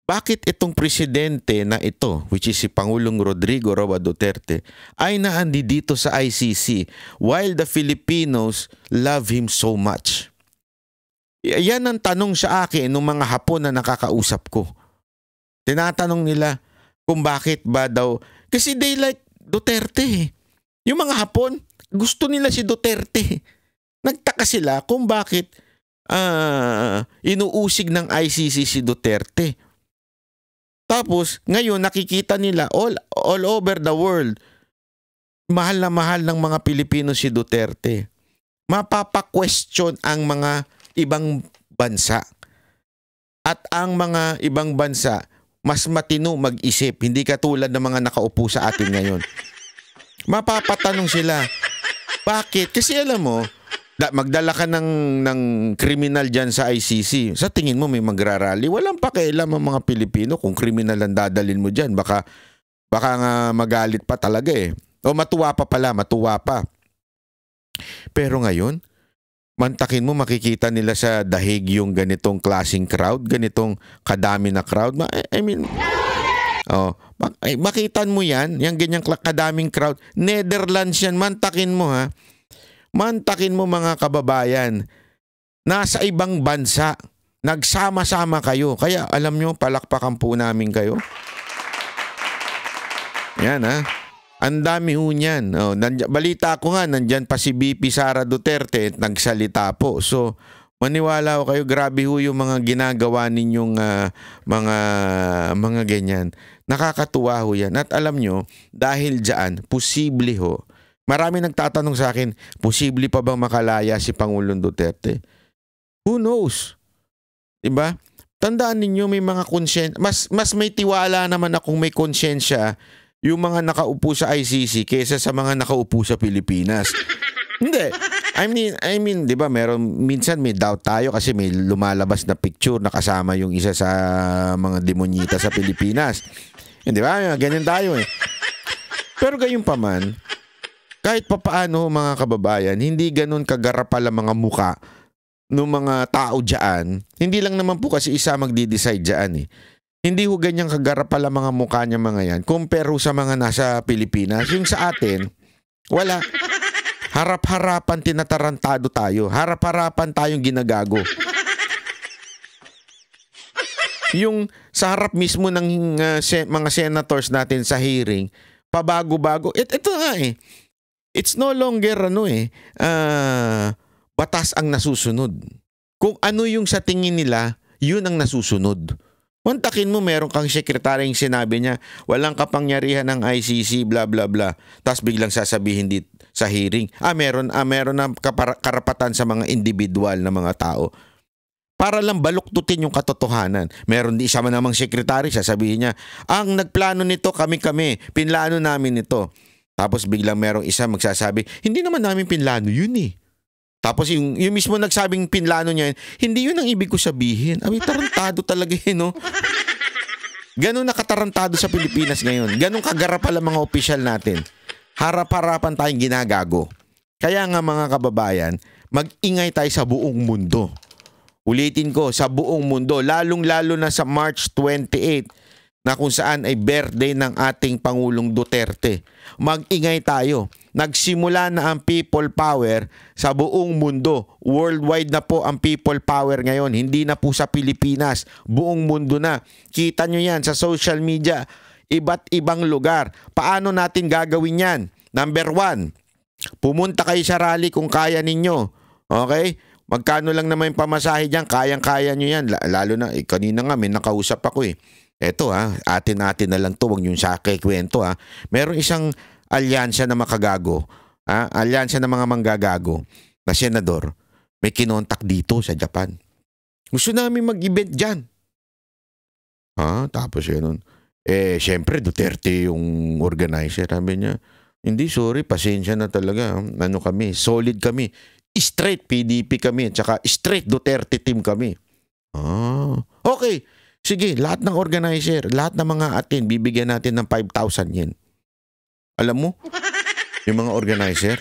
A: Bakit itong presidente na ito, which is si Pangulong Rodrigo Roa Duterte, ay naandi dito sa ICC while the Filipinos love him so much? Yan ang tanong sa akin ng mga Hapon na nakakausap ko. Tinatanong nila kung bakit ba daw. Kasi they like Duterte. Yung mga Hapon, gusto nila si Duterte. Nagtaka sila kung bakit inuusig ng ICC si Duterte. Tapos, ngayon nakikita nila all over the world, mahal na mahal ng mga Pilipino si Duterte. Mapapa-question ang mga ibang bansa. At ang mga ibang bansa, mas matino mag-isip, hindi katulad ng mga nakaupo sa atin ngayon. Mapapatanong sila, bakit? Kasi alam mo, magdala ka ng kriminal dyan sa ICC. Sa tingin mo may magrarally? Walang pakialam ang mga Pilipino kung kriminal ang dadalin mo dyan. Baka nga magalit pa talaga eh. O matuwa pa. Pero ngayon, mantakin mo, makikita nila sa dahig yung ganitong klaseng crowd, ganitong kadami na crowd. I mean, makitan mo yan, yung ganyang kadaming crowd. Netherlands yan, mantakin mo ha. Mantakin mo mga kababayan, nasa ibang bansa, nagsama-sama kayo. Kaya alam nyo, palakpakan po namin kayo. Yan ha. Ang dami ho niyan. Balita ko nga, nandyan pa si BP Sara Duterte at nagsalita po. So, maniwala ho kayo, grabe ho yung mga ginagawa ninyong mga ganyan. Nakakatuwa ho yan. At alam nyo, dahil dyan, posible ho. Marami nagtatanong sa akin, posible pa bang makalaya si Pangulong Duterte? Who knows? Diba? Tandaan ninyo, may mga konsyensya. Mas may tiwala naman akong may konsyensya yung mga nakaupo sa ICC kaysa sa mga nakaupo sa Pilipinas. Hindi. I mean, 'di ba, minsan may doubt tayo kasi may lumalabas na picture na kasama yung isa sa mga demonyita sa Pilipinas. Hindi ba? Ganyan tayo eh. Pero gayon pa man, kahit papaano mga kababayan, hindi ganoon kagarapal ang mga muka ng mga tao diyan. Hindi lang naman po kasi isa magdi-decide diyan eh. Hindi ho ganyang kagarapal ang mga mukha niya mga yan. Compare sa mga nasa Pilipinas. Yung sa atin, wala. Harap-harapan tinatarantado tayo. Harap-harapan tayong ginagago. Yung sa harap mismo ng mga senators natin sa hearing, pabago-bago. Ito nga eh. It's no longer batas ang nasusunod. Kung ano yung sa tingin nila, yun ang nasusunod. Mantakin mo, meron kang sabi niya, walang kapangyarihan ng ICC, bla bla bla. Tapos biglang sasabihin sa hearing. Meron na karapatan sa mga individual na mga tao. Para lang baluktutin yung katotohanan. Meron di isa man namang sekretary, sasabihin niya, ang nagplano nito kami, pinlano namin ito. Tapos biglang merong isa magsasabi, hindi naman namin pinlano yun eh. Tapos yung mismo nagsabing pinlano niya, hindi yun ang ibig ko sabihin. Tarantado talaga no? Ganun nakatarantado sa Pilipinas ngayon. Ganun kagarapal ang mga opisyal natin. Harap-harapan tayong ginagago. Kaya nga mga kababayan, mag-ingay tayo sa buong mundo. Ulitin ko, sa buong mundo, lalong-lalo na sa March 28 na kung saan ay birthday ng ating Pangulong Duterte. Mag-ingay tayo. Nagsimula na ang people power sa buong mundo. Worldwide na po ang people power ngayon. Hindi na po sa Pilipinas. Buong mundo na. Kita nyo yan sa social media. Iba't ibang lugar. Paano natin gagawin yan? Number 1, pumunta kayo sa rally kung kaya ninyo. Okay? Magkano lang naman yung pamasahe dyan, kayang-kaya nyo yan. Lalo na, kanina nga may nakausap ako eh. Eto atin-atin na lang to, huwag nyo sa kwento Meron isang alyansa na makagago, alyansa ng mga manggagago na senador, may kinontak dito sa Japan. Gusto namin mag-event dyan. Tapos yun. Syempre Duterte yung organizer. Sabi niya, hindi, sorry, pasensya na talaga. Ano kami, solid kami. Straight PDP kami at saka straight Duterte team kami. Okay. Sige, lahat ng organizer, lahat ng mga atin, bibigyan natin ng 5,000 yen. Alam mo, yung mga organizer,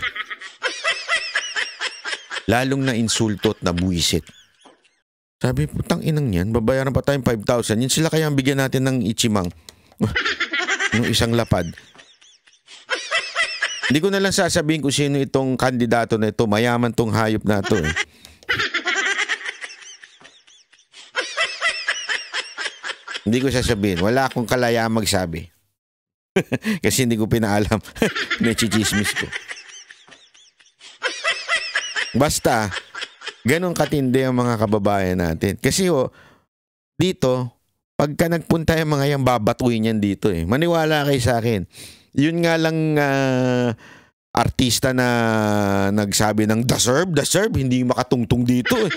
A: lalong na insulto at nabuisit. Sabi, putang inang yan, babayaran pa tayong 5,000 yen. Sila kaya ang bigyan natin ng ichimang. Yung isang lapad. Hindi ko na lang sasabihin kung sino itong kandidato na ito. Mayaman tong hayop na ito eh. Hindi ko sasabihin. Wala akong kalayaan magsabi. Kasi hindi ko pinaalam. Nechichismis ko. Basta, ganun katindi ang mga kababayan natin. Kasi dito, pagka nagpunta yung mga yan, babatuin yan dito eh. Maniwala kayo sa akin. Yun nga lang artista na nagsabi ng deserve, hindi makatungtong dito eh.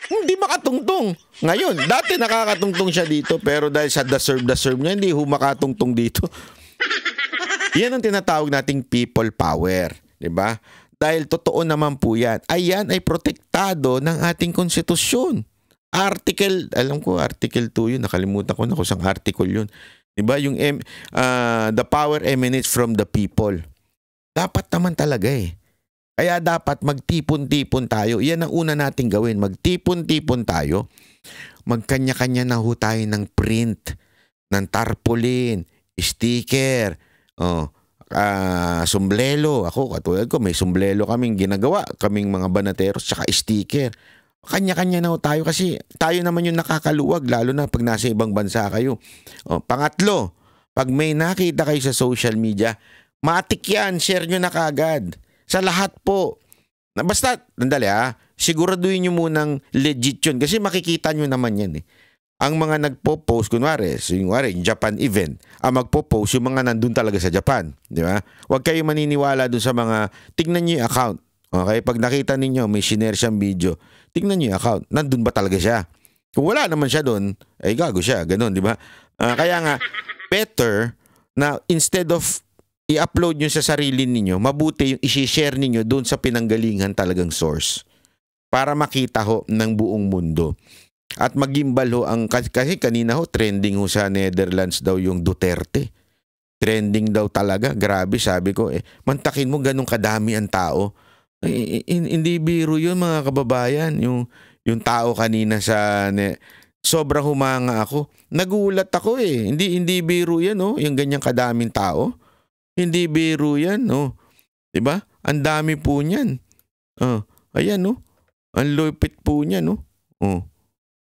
A: Hindi makatungtong. Ngayon, dati nakakatungtong siya dito pero dahil sa deserve niya, hindi makatungtong dito. Yan ang tinatawag nating people power. Diba? Dahil totoo naman po yan. Ayan ay protektado ng ating konstitusyon. Article, alam ko, Article 2 yun. Nakalimutan ko na kung saan article yun. Diba? Yung the power emanates from the people. Dapat naman talaga eh. Kaya dapat magtipon-tipon tayo. Yan ang una nating gawin. Magtipon-tipon tayo. Magkanya-kanya na ho tayo ng print, ng tarpaulin, sticker, sombrero. Ako, katulad ko, may sombrero kaming ginagawa. Kaming mga banateros, tsaka sticker. Kanya-kanya na ho tayo kasi tayo naman yung nakakaluwag lalo na pag nasa ibang bansa kayo. Pangatlo, pag may nakita kayo sa social media, matik yan, share nyo na kaagad. Sa lahat po. Basta, nandali siguraduhin nyo munang legit yun kasi makikita nyo naman yan eh. Ang mga nagpo-post, kunwari, yung Japan event, ang magpo-post yung mga nandun talaga sa Japan. Di ba? Huwag kayo maniniwala dun sa mga, tignan nyo yung account. Okay? Pag nakita ninyo, may share siyang video, tignan nyo yung account. Nandun ba talaga siya? Kung wala naman siya dun, ay gago siya. Ganun, di ba? Kaya nga, better na instead of i-upload nyo sa sarili ninyo, mabuti yung isi-share ninyo dun sa pinanggalingan talagang source. Para makita ho ng buong mundo. At magimbal ho ang, kasi kanina ho, trending ho sa Netherlands daw yung Duterte. Trending daw talaga. Grabe, sabi ko, mantakin mo ganun kadami ang tao. Hindi biro yun mga kababayan. Yung tao kanina sobrang humanga ako. Nagulat ako eh. Hindi biro yan yung ganyang kadaming tao. Hindi biro yan diba? Ang dami po niyan. Ayan ang lupit po niyan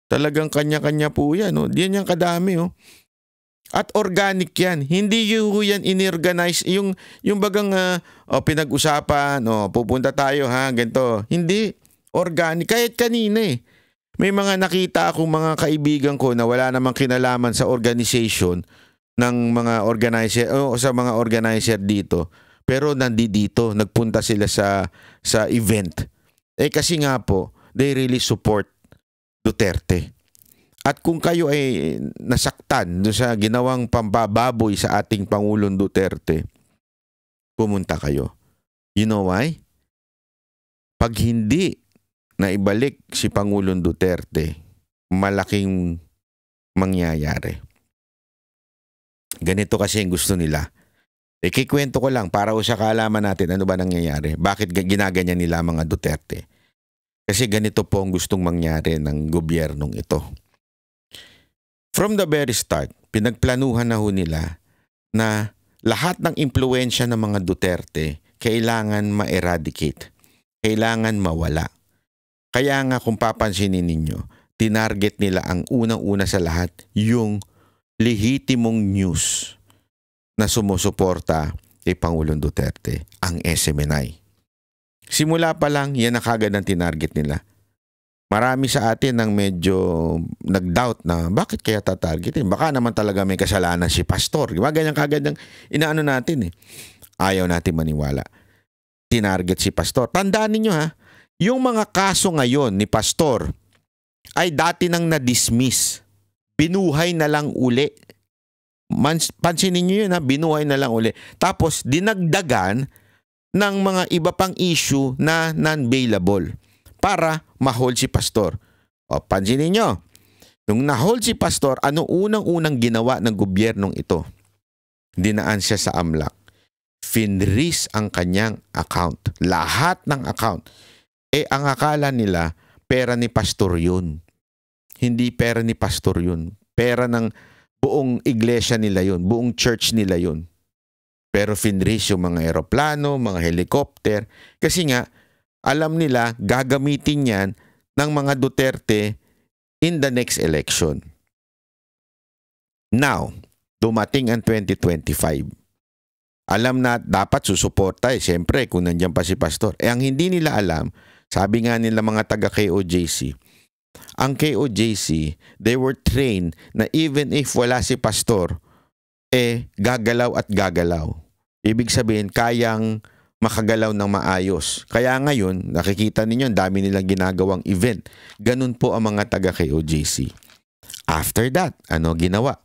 A: Talagang kanya-kanya po yan Diyan yung kadami At organic yan. Hindi yan inorganize. Yung bagang pinag-usapan, pupunta tayo ganito. Hindi. Organic. Kahit kanina may mga nakita akong mga kaibigan ko na wala namang kinalaman sa organization ng mga organizer o sa mga organizer dito. Pero nandito, nagpunta sila sa event. Kasi nga po, they really support Duterte. At kung kayo ay nasaktan doon sa ginawang pambababoy sa ating Pangulong Duterte, pumunta kayo. You know why? Pag hindi na ibalik si Pangulong Duterte, malaking mangyayari. Ganito kasi ang gusto nila. Kikwento ko lang para sa kaalaman natin ano ba nangyayari. Bakit ginaganyan nila mga Duterte? Kasi ganito po ang gustong mangyari ng gobyernong ito. From the very start, pinagplanuhan na ho nila na lahat ng impluensya ng mga Duterte kailangan ma-eradicate. Kailangan mawala. Kaya nga kung papansinin ninyo, tinarget nila ang unang-una sa lahat yung lehitimong news na sumusuporta kay Pangulong Duterte, ang SMNI. Simula pa lang, yan na kagad ang tinarget nila. Marami sa atin ang medyo nag-doubt na bakit kaya tatargetin? Baka naman talaga may kasalanan si Pastor. Ganyan kagad ang inaano natin eh. Ayaw natin maniwala. Tinarget si Pastor. Tandaan ninyo ha, yung mga kaso ngayon ni Pastor ay dati nang na-dismiss. Binuhay na lang uli. Pansinin nyo yun ha, binuhay na lang uli. Tapos dinagdagan ng mga iba pang issue na non-bailable para ma-hold si Pastor. O, pansinin nyo, nung na-hold si Pastor, ano unang-unang ginawa ng gobyernong ito? Dinaan siya sa AMLAC. Finreeze ang kanyang account. Lahat ng account. Ang akala nila, pera ni Pastor yun. Hindi pera ni Pastor yun. Pera ng buong iglesia nila yun. Buong church nila yun. Pero finreeze yung mga eroplano, mga helicopter. Kasi nga, alam nila, gagamitin yan ng mga Duterte in the next election. Now, dumating ang 2025. Alam na dapat susuporta siyempre kung nandiyan pa si Pastor. Ang hindi nila alam, sabi nga nila mga taga KOJC, ang KOJC, they were trained na even if wala si Pastor, gagalaw at gagalaw. Ibig sabihin, kayang makagalaw ng maayos. Kaya ngayon, nakikita ninyo, ang dami nilang ginagawang event. Ganun po ang mga taga KOJC. After that, ano ginawa?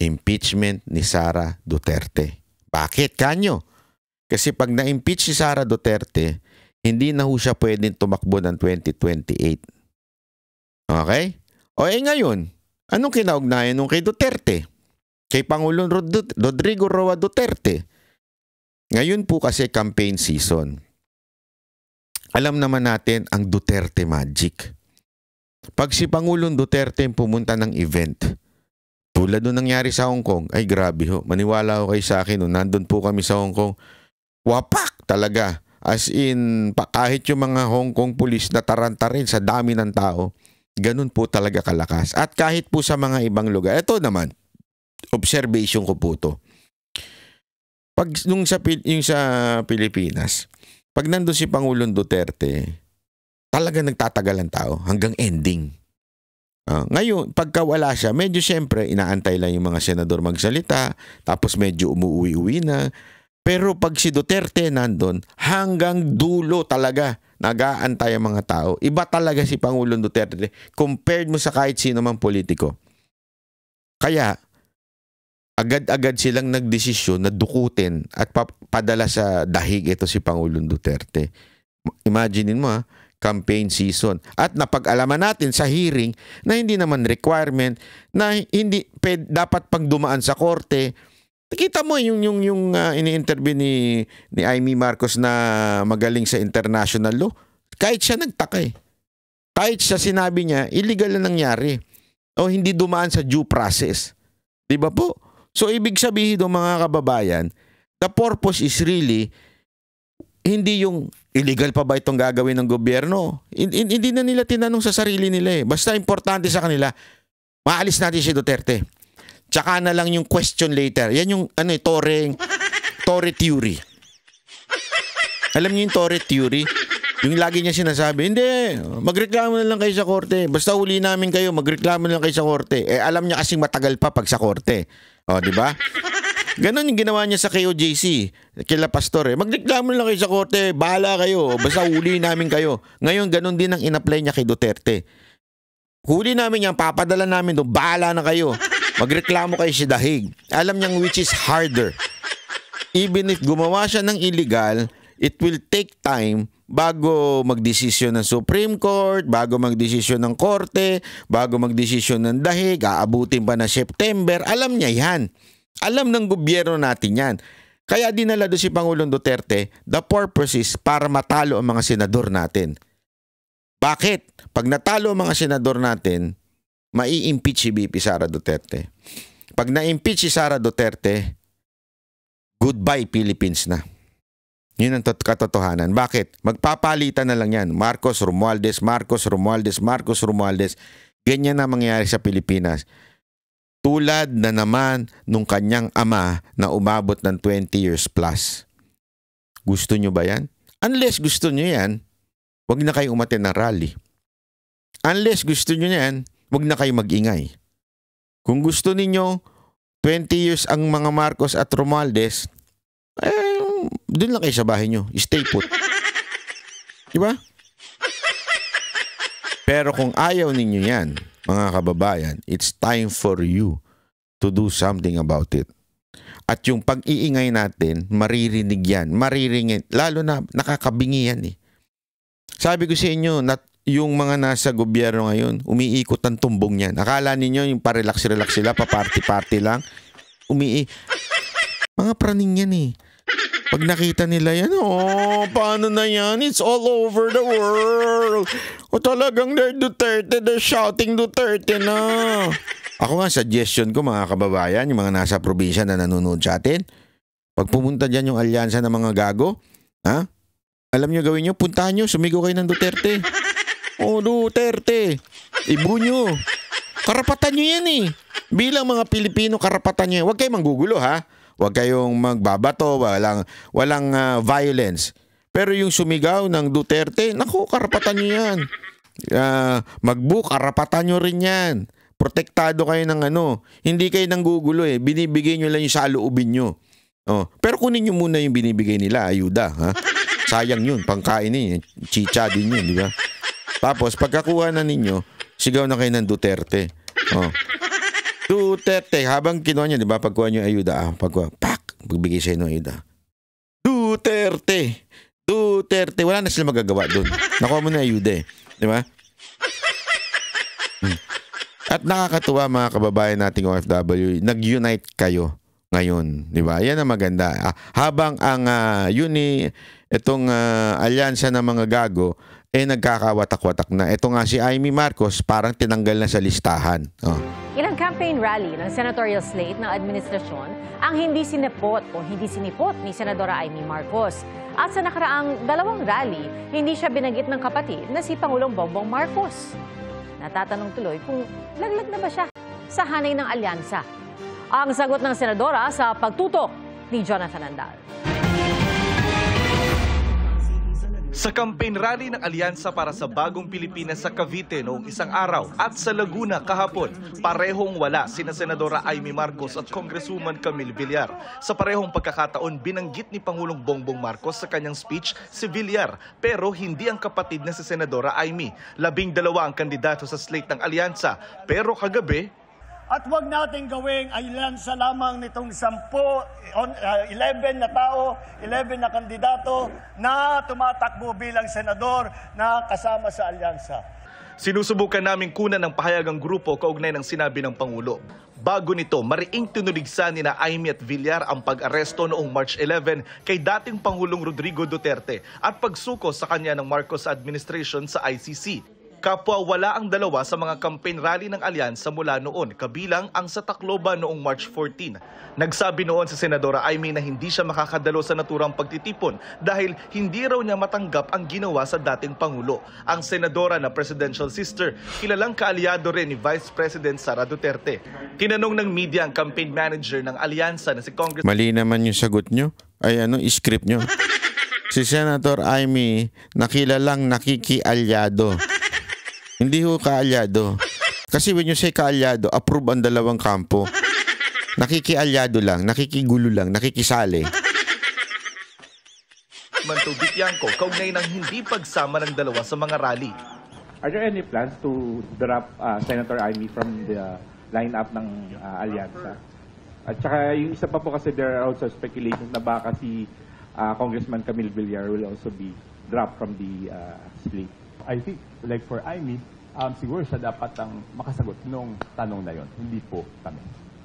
A: Impeachment ni Sara Duterte. Bakit kanyo? Kasi pag na-impeach si Sara Duterte, hindi na ho siya pwedeng tumakbo ng 2028. Okay? Ngayon, anong kinaugnayan nung kay Duterte? Kay Pangulong Rodrigo Roa Duterte. Ngayon po kasi campaign season. Alam naman natin ang Duterte magic. Pag si Pangulong Duterte pumunta ng event, tulad nung nangyari sa Hong Kong, ay grabe ho, maniwala ho kayo sa akin, nung nandun po kami sa Hong Kong, wapak talaga. As in, kahit yung mga Hong Kong police na taranta rin sa dami ng tao, ganun po talaga kalakas. At kahit po sa mga ibang lugar, ito naman, observation ko po to. Pag yung sa Pilipinas, pag nandun si Pangulong Duterte, talaga nagtatagal ang tao hanggang ending. Ngayon, pagka wala siya, medyo siyempre inaantay lang yung mga senador magsalita, tapos medyo umuwi-uwi na. Pero pag si Duterte nandun, hanggang dulo talaga nag-aantay ang mga tao. Iba talaga si Pangulong Duterte compared mo sa kahit sino mang politiko. Kaya, agad-agad silang nagdesisyon na dukutin at padala sa dahig ito si Pangulong Duterte. Imaginein mo campaign season. At napag-alaman natin sa hearing na hindi naman requirement na hindi dapat pag dumaan sa korte. Nakita mo yung ini-interview ni Amy Marcos na magaling sa international law. Kahit siya nagtaka Kahit siya sinabi niya, illegal na nangyari. O hindi dumaan sa due process. Di ba po? So, ibig sabihin ng mga kababayan, the purpose is really, hindi yung illegal pa ba itong gagawin ng gobyerno. Hindi na nila tinanong sa sarili nila Basta importante sa kanila, maalis natin si Duterte. Tsaka na lang yung question later. Yan yung Torre theory. Alam niyo yung Torre theory? Yung lagi niya sinasabi, hindi, magreklamo na lang kayo sa korte. Basta huli namin kayo, magreklamo na lang kayo sa korte. Alam niya kasing matagal pa pag sa korte. O, di ba? Ganon yung ginawa niya sa KOJC, kila Pastor. Magreklamo lang kayo sa korte, bahala kayo, basta huli namin kayo. Ngayon, ganon din ang in-apply niya kay Duterte. Huli namin yan, papadala namin doon, bahala na kayo. Magreklamo kayo sa dahig. Alam niyang which is harder. Even if gumawa siya ng illegal, it will take time bago magdesisyon ng Supreme Court, bago magdesisyon ng Korte, bago magdesisyon ng dahig, aabutin pa na September. Alam niya yan. Alam ng gobyerno natin yan. Kaya dinala doon si Pangulong Duterte, the purpose is para matalo ang mga senador natin. Bakit? Pag natalo ang mga senador natin, mai-impeach si BP Sara Duterte. Pag na-impeach si Sara Duterte, goodbye Philippines na. Yun ang katotohanan. Bakit? Magpapalitan na lang yan. Marcos Romualdez, Marcos Romualdez, Marcos Romualdez. Ganyan na mangyayari sa Pilipinas. Tulad na naman nung kanyang ama na umabot ng 20 years plus. Gusto nyo ba yan? Unless gusto nyo yan, wag na kayo umattend ng rally. Unless gusto nyo yan, wag na kayo mag-ingay. Kung gusto ninyo, 20 years ang mga Marcos at Romualdez, doon lang kayo sa bahay nyo. Stay put. Diba? Pero kung ayaw ninyo yan, mga kababayan, it's time for you to do something about it. At yung pag-iingay natin, maririnig yan. Mariringin. Lalo na nakakabingi yan eh. Sabi ko sa inyo, yung mga nasa gobyerno ngayon, umiikot ang tumbong yan. Akala ninyo yung pa-relax-relax sila, pa-party-party lang. Mga praning yan eh. Pag nakita nila yan, paano na yan? It's all over the world. O talagang they're Duterte, they're shouting Duterte na. Ako nga, suggestion ko mga kababayan, yung mga nasa probinsya na nanonood sa atin, pag pumunta dyan yung alyansa ng mga gago, alam nyo gawin nyo, puntahan nyo, sumigaw kayo ng Duterte. Duterte, ibu nyo. Karapatan nyo yan eh. Bilang mga Pilipino, karapatan nyo yan. Huwag kayong manggugulo ha. Huwag kayong magbabato, walang violence. Pero yung sumigaw ng Duterte, naku, karapatan nyo yan. Mag-book, karapatan nyo rin yan. Protektado kayo ng hindi kayo nanggugulo eh. Binibigay nyo lang yung saloobin nyo. Pero kunin nyo muna yung binibigay nila, ayuda. Ha? Sayang yun, pangkain eh. Chicha din yun, di ba? Tapos, pagkakuha na ninyo, sigaw na kayo ng Duterte. Duterte, habang kinuha niya, di ba, pagkuha niyo ayuda, pagbigay siya ng ayuda. Duterte, Duterte, wala na sila magagawa doon. Nakuha mo na ayuda eh, di ba? At nakakatuwa mga kababayan nating OFW, nag-unite kayo ngayon, di ba? Yan ang maganda. Habang ang itong alyansa ng mga gago, nagkakawatak-watak na. Ito nga si Amy Marcos, parang tinanggal na sa listahan.
E: Ilang campaign rally ng senatorial slate ng administrasyon ang hindi sinipot o hindi sinipot ni Senadora Amy Marcos. At sa nakaraang 2 rally, hindi siya binanggit ng kapatid na si Pangulong Bongbong Marcos. Natatanong tuloy kung laglag na ba siya sa hanay ng alyansa. Ang sagot ng senadora sa pagtutok ni Jonathan Andal.
F: Sa campaign rally ng Alyansa para sa Bagong Pilipinas sa Cavite noong isang araw at sa Laguna kahapon, parehong wala sina Senadora Amy Marcos at Congresswoman Camille Villar. Sa parehong pagkakataon, binanggit ni Pangulong Bongbong Marcos sa kanyang speech si Villar, pero hindi ang kapatid na si Senadora Amy. 12 ang kandidato sa slate ng Alyansa, pero kagabi,
G: at huwag natin gawing alyansa lamang nitong 11 na tao, 11 na kandidato na tumatakbo bilang senador na kasama sa alyansa.
F: Sinusubukan naming kunan ng pahayag ang grupo kaugnay ng sinabi ng Pangulo. Bago nito, mariing tinuligsa ni na Amy at Villar ang pag-aresto noong March 11 kay dating Pangulong Rodrigo Duterte at pagsuko sa kanya ng Marcos administration sa ICC. Kapwa wala ang dalawa sa mga campaign rally ng alyansa mula noon, kabilang ang sa Tacloban noong March 14. Nagsabi noon si Senadora Amy na hindi siya makakadalo sa naturang pagtitipon dahil hindi raw niya matanggap ang ginawa sa dating Pangulo. Ang senadora na presidential sister, kilalang kaalyado rin ni Vice President Sara Duterte. Tinanong ng media ang campaign manager ng alyansa na si Congress...
A: Mali naman yung sagot nyo. Ay script nyo. Si Senator Amy, nakilalang nakikialyado. Hindi ho kaalyado. Kasi when you say kaalyado, approve ang dalawang kampo. Nakikialyado lang, nakikigulo lang, nakikisali.
F: Manto Bitiangco, kaugnay ng hindi pagsama ng dalawa sa mga rally.
H: Are there any plans to drop Senator Amy from the lineup ng Alyansa? At saka yung isa pa po kasi there are also speculations na baka si Congressman Camille Villar will also be dropped from the slate.
I: I think, like for Amy, siguro siya dapat ang makasagot nung tanong na yon, hindi po kami.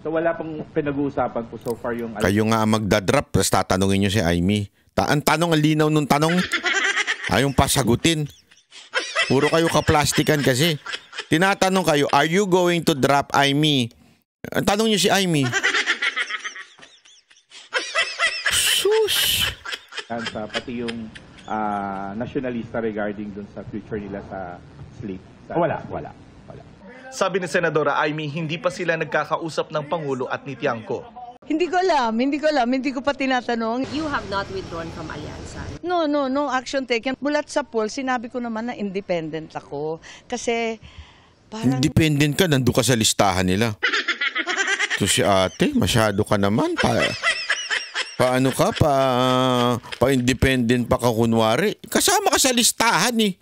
H: So wala pong pinag-uusapan po so far yung...
A: Kayo nga ang magdadrop, tapos tatanungin nyo si Amy. Ang tanong, ang linaw nung tanong. Ayong pasagutin. Puro kayo kaplastikan kasi. Tinatanong kayo, are you going to drop Amy? Ang tanong nyo si Amy. Sus!
H: Pati yung nationalista regarding dun sa future nila sa slate.
I: Wala.
F: Sabi ni Senadora Amy, hindi pa sila nagkakausap ng Pangulo at ni Tiangco.
J: Hindi ko alam, hindi ko pa tinatanong.
K: You have not withdrawn from Alyansa?
J: No action taken. Mulat sa poll, sinabi ko naman na independent ako. Kasi parang...
A: Independent ka, nandun ka sa listahan nila. So si ate, masyado ka naman. Paano ka? Pa-independent pa ka kunwari. Kasama ka sa listahan eh.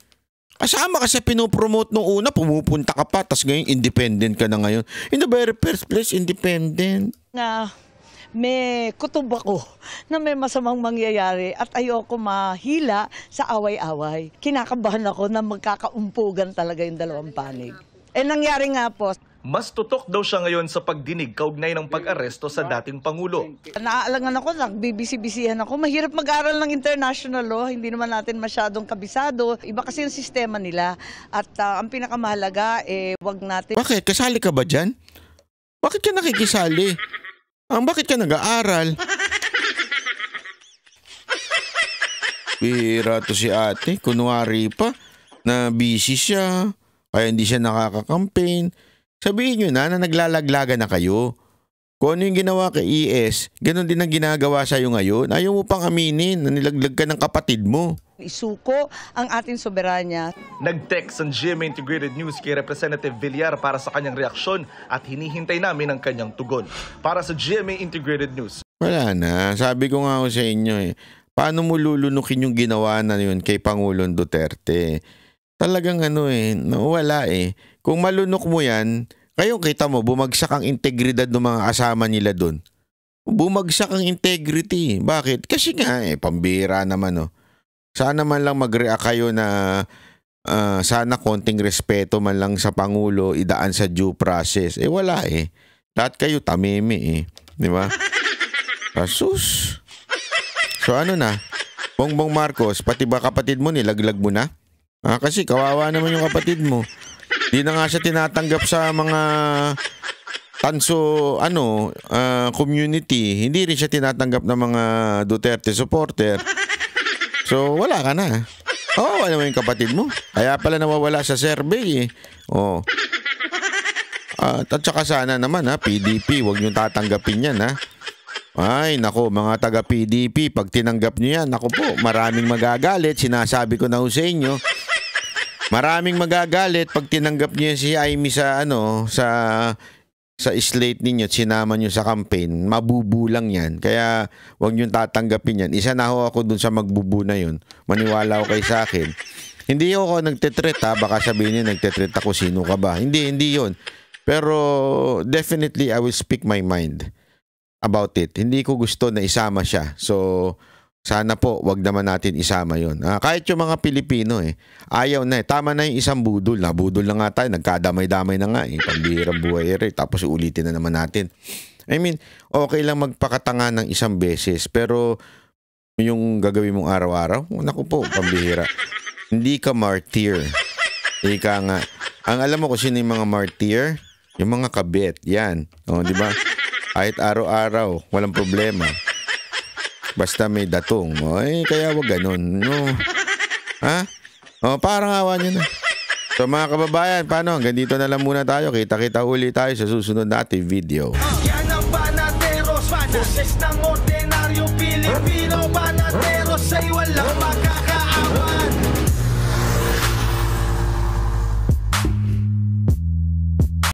A: Kasama ka sa pinopromote nung una, pumupunta ka pa, tas ngayon independent ka na ngayon. In the very first place, independent.
J: May kutob ako na may masamang mangyayari at ayoko mahila sa away-away. Kinakabahan ako na magkakaumpugan talaga yung dalawang panig. Nangyari nga po.
F: Mas tutok daw siya ngayon sa pagdinig kaugnay ng pag-aresto sa dating Pangulo.
J: Naaalangan ako, nagbibisi-bisihan ako. Mahirap mag-aral ng international law, hindi naman natin masyadong kabisado. Iba kasi yung sistema nila at ang pinakamahalaga, wag natin...
A: Bakit? Kasali ka ba dyan? Bakit ka nakikisali? Bakit ka nag-aaral? Bira to si ate. Kunwari pa na busy siya. Kaya hindi siya nakaka-campaign. Sabihin nyo na naglalaglagan na kayo. Kung ano yung ginawa kay ES, ganun din ang ginagawa sa'yo ngayon. Ayaw mo pang aminin na nilaglag ka ng kapatid mo.
J: Isuko ang ating soberanya.
F: Nag-text ang GMA Integrated News kay Representative Villar para sa kanyang reaksyon at hinihintay namin ang kanyang tugon. Para sa GMA Integrated News. Wala na. Sabi ko nga sa inyo paano mo lulunukin yung ginawa na yun kay Pangulong Duterte? Talagang wala Kung malunok mo yan, kayo kita mo, bumagsak ang integridad ng mga kasama nila doon. Bumagsak ang integrity. Bakit? Kasi nga pambira naman Sana man lang mag-react kayo na sana konting respeto man lang sa Pangulo, idaan sa due process. Wala Lahat kayo tameme Di ba? Asus. So ano na? Bongbong Marcos, pati ba kapatid mo nilaglag mo na? Kasi kawawa naman yung kapatid mo. Di na nga siya tinatanggap sa mga tanso community. Hindi rin siya tinatanggap ng mga Duterte supporter. So wala ka na. Wala mo yung kapatid mo. Kaya pala nawawala sa survey At saka sana naman PDP, huwag niyong tatanggapin yan Ay, nako, mga taga-PDP, pag tinanggap niyo yan, nako po, maraming magagalit. Sinasabi ko na sa inyo. Maraming magagalit pag tinanggap niyo si Amy sa slate ninyo at sinama niyo sa campaign. Mabubulang yan. Kaya huwag niyo tatanggapin yan. Isa na ako dun sa magbubu na yun. Maniwala ko kay sa akin. Hindi ako nagtetreat baka sabihin niyo nagtetreat ako, sino ka ba? Hindi yun. Pero definitely I will speak my mind about it. Hindi ko gusto na isama siya. So sana po, wag naman natin isama yon. Kahit yung mga Pilipino ayaw na Tama na yung isang budol. Budol na nga tayo. Nagkadamay-damay na nga Pambihirang buhay Tapos ulitin na naman natin. I mean, okay lang magpakatanga ng isang beses. Pero yung gagawin mong araw-araw, naku po, pambihira. Hindi ka martyr. Ika nga. Ang alam mo kung sino yung mga martyr? Yung mga kabit. Yan. Di ba? Kahit araw-araw, walang problema. Basta may datong. Kaya wag ganun. Parang awa nyo na. So mga kababayan, paano? Hanggang dito na lang muna tayo. Kita-kita uli tayo sa susunod nating video.
L: Yan ang Banateros, boses ng ordinaryo Pilipino. Banateros ay walang makaka